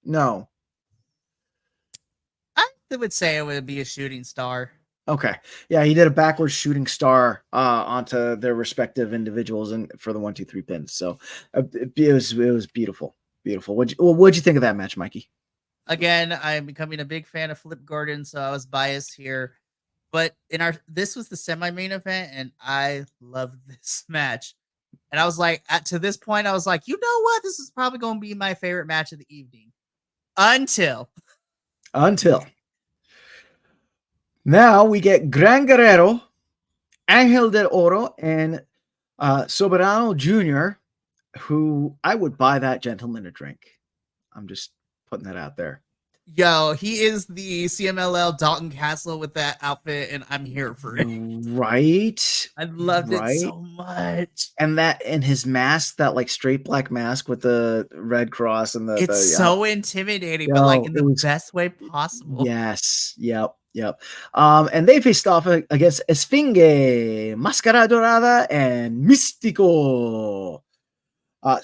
No. I would say it would be a shooting star. Okay. Yeah, he did a backwards shooting star onto their respective individuals and for the 1, 2, 3 pins. So it was beautiful. Beautiful. What'd you think of that match, Mikey? Again, I'm becoming a big fan of Flip Gordon, so I was biased here. But this was the semi-main event, and I loved this match. And I was like, to this point, I was like, you know what? This is probably going to be my favorite match of the evening. Until. Now we get Gran Guerrero, Angel del Oro, and Soberano Jr., who I would buy that gentleman a drink. I'm just putting that out there. Yo, he is the CMLL Dalton Castle with that outfit, and I'm here for it. Right. I loved it so much. And his mask, that like straight black mask with the red cross and it's so intimidating, but like in the best way possible. Yes. Yep. And they faced off against Esfinge, Máscara Dorada, and Místico.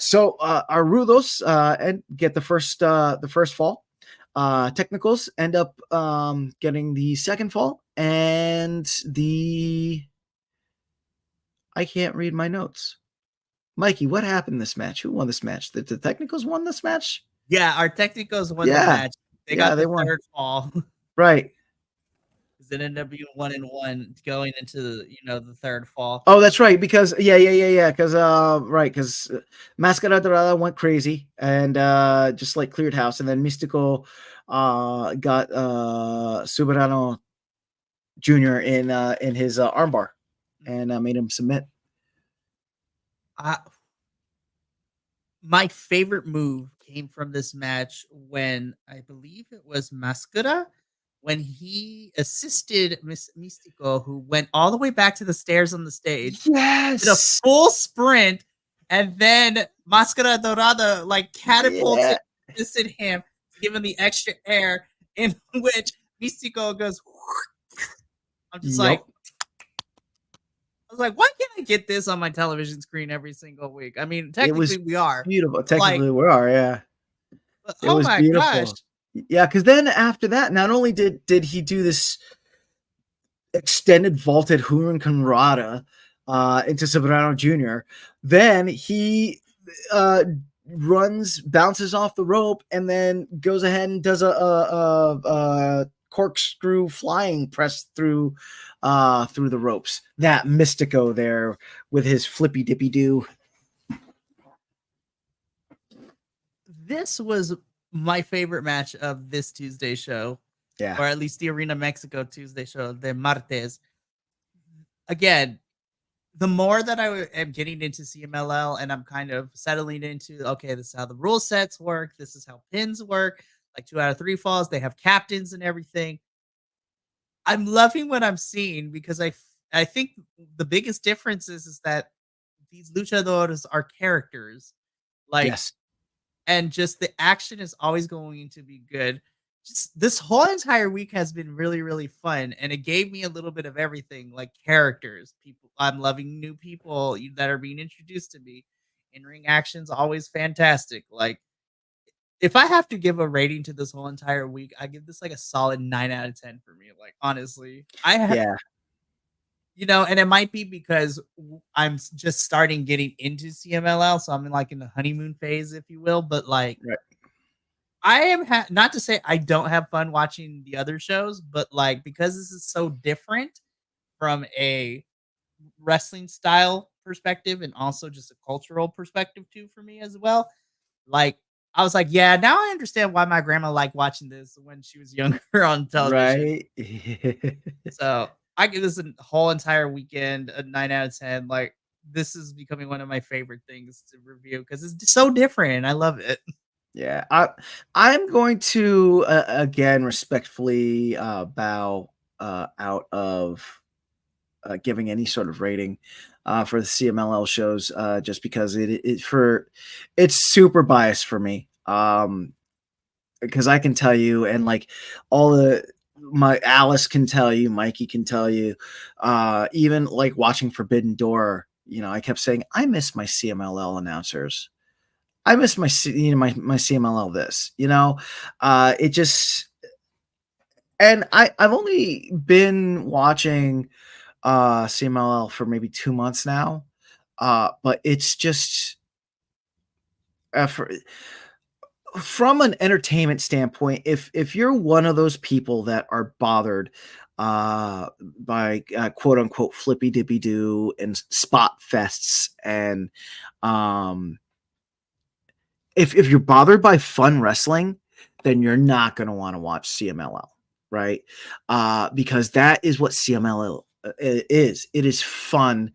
So our Rudos and get the first fall. Technicals end up getting the second fall, and I can't read my notes. Mikey, what happened this match? Who won this match? The Technicals won this match? Yeah, our Technicals won the Yeah. match. They got They the won. third fall. Right. It ended up being 1-1 going into the third fall. Oh, that's right. Because because right, because Mascara Dorada went crazy and just like cleared house, and then Mystico got Soberano Jr. in his armbar and made him submit. My favorite move came from this match when I believe it was Mascara, when he assisted Mystico, who went all the way back to the stairs on the stage, did a Yes. full sprint, and then Mascara Dorada like catapulted, assisted him to give him the extra air, in which Mystico goes. I'm just like, I was like, why can't I get this on my television screen every single week? I mean, technically we are. Beautiful. Technically we are, yeah. It was my beautiful. gosh. Yeah, because then after that, not only did he do this extended vaulted Hurricane Rada into Soberano Jr., then he bounces off the rope, and then goes ahead and does a corkscrew flying press through the ropes. That Mystico there with his flippy dippy do. This was my favorite match of this Tuesday show. Yeah. Or at least the Arena Mexico Tuesday show, the Martes. Again, the more that I am getting into CMLL and I'm kind of settling into, okay, this is how the rule sets work. This is how pins work. Like 2 out of 3 falls. They have captains and everything. I'm loving what I'm seeing because I think the biggest difference is that these luchadores are characters. Like, yes. And just the action is always going to be good. Just this whole entire week has been really, really fun, and it gave me a little bit of everything, like characters, people. I'm loving new people that are being introduced to me. In-ring action's always fantastic. Like, if I have to give a rating to this whole entire week, I give this like a solid 9 out of 10 for me. Like, honestly, and it might be because I'm just starting getting into CMLL, so I'm in the honeymoon phase, if you will. But like, right. I am not to say I don't have fun watching the other shows, but like because this is so different from a wrestling style perspective and also just a cultural perspective too for me as well. Like I was like, yeah, now I understand why my grandma liked watching this when she was younger on television. Right. So I give this a whole entire weekend a 9 out of 10. Like this is becoming one of my favorite things to review because it's so different and I love it. Yeah, I'm going to again respectfully bow out of giving any sort of rating for the CMLL shows, just because it's super biased for me. Because I can tell you, and like my Alice can tell you, Mikey can tell you, even like watching Forbidden Door, I kept saying I miss my CMLL announcers. I miss my my CMLL this, it just, and I've only been watching CMLL for maybe 2 months now. But it's just from an entertainment standpoint, if you're one of those people that are bothered by quote unquote flippy dippy doo and spot fests, and if you're bothered by fun wrestling, then you're not going to want to watch CMLL, right? Because that is what CMLL is. It is fun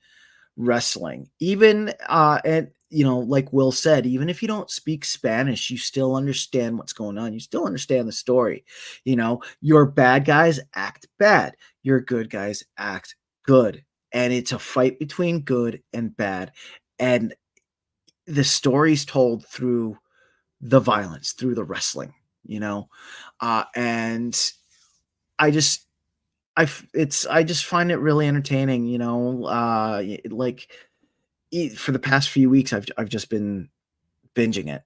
wrestling. Even and like Will said, even if you don't speak Spanish, you still understand what's going on. You still understand the story. Your bad guys act bad. Your good guys act good. And it's a fight between good and bad. And the story's told through the violence, through the wrestling, and I just find it really entertaining, like for the past few weeks I've just been binging it,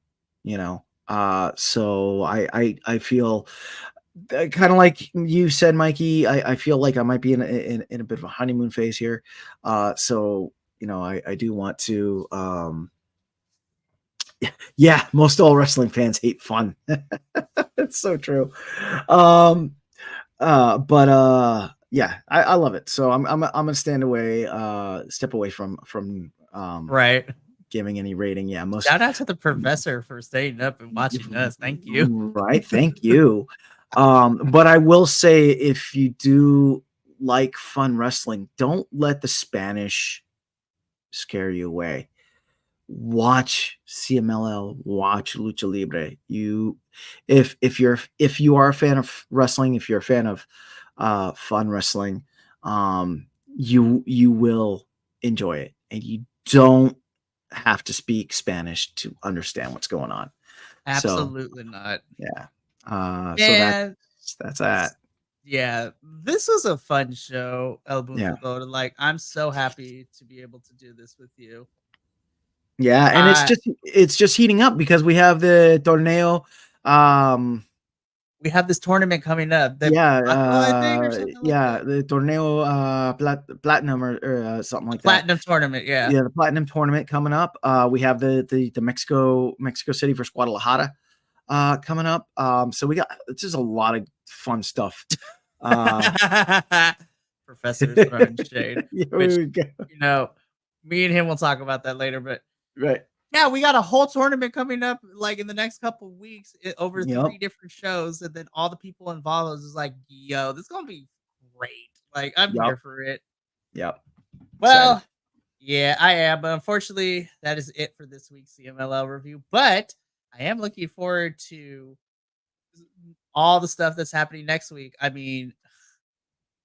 So I feel kind of like you said, Mikey. I feel like I might be in a bit of a honeymoon phase here. So I do want to. Yeah, most all wrestling fans hate fun. It's so true. But yeah, I love it. So I'm gonna step away from Right. giving any rating. Yeah, most Shout out to the professor for staying up and watching us. Thank you. right. Thank you. But I will say, if you do like fun wrestling, don't let the Spanish scare you away. Watch CMLL, watch Lucha Libre. If you are a fan of wrestling, if you're a fan of fun wrestling, you will enjoy it, and you don't have to speak Spanish to understand what's going on. So Absolutely not. yeah, so And that's that. yeah, this was a fun show, El Yeah. Mundo. Like, I'm so happy to be able to do this with you. Yeah, and I it's just heating up because we have the torneo. We have this tournament coming up. The Yeah, Buckle, I think, or something like yeah, that. the torneo platinum or something The like that. platinum tournament, yeah. Yeah, the platinum tournament coming up. We have the Mexico City versus Guadalajara coming up. So we got it's just a lot of fun stuff. Professor's throwing shade, Yeah, which, we go. me and him will talk about that later. But Right. yeah, we got a whole tournament coming up like in the next couple of weeks over Yep. 3 different shows. And then all the people involved is like, yo, this is going to be great. Like, I'm Yep. here for it. Yep. Excited. Well, yeah, I am. But unfortunately, that is it for this week's CMLL review. But I am looking forward to all the stuff that's happening next week. I mean,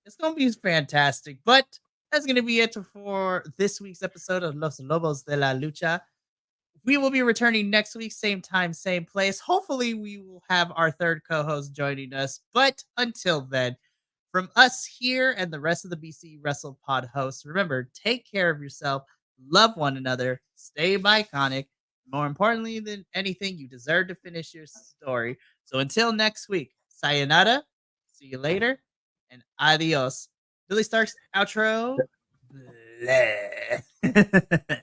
it's going to be fantastic. But that's going to be it for this week's episode of Los Lobos de la Lucha. We will be returning next week, same time, same place. Hopefully, we will have our third co host joining us. But until then, from us here and the rest of the BC Wrestle Pod hosts, remember, take care of yourself, love one another, stay iconic. More importantly than anything, you deserve to finish your story. So until next week, sayonara, see you later, and adios. Billy Stark's outro. Bleh.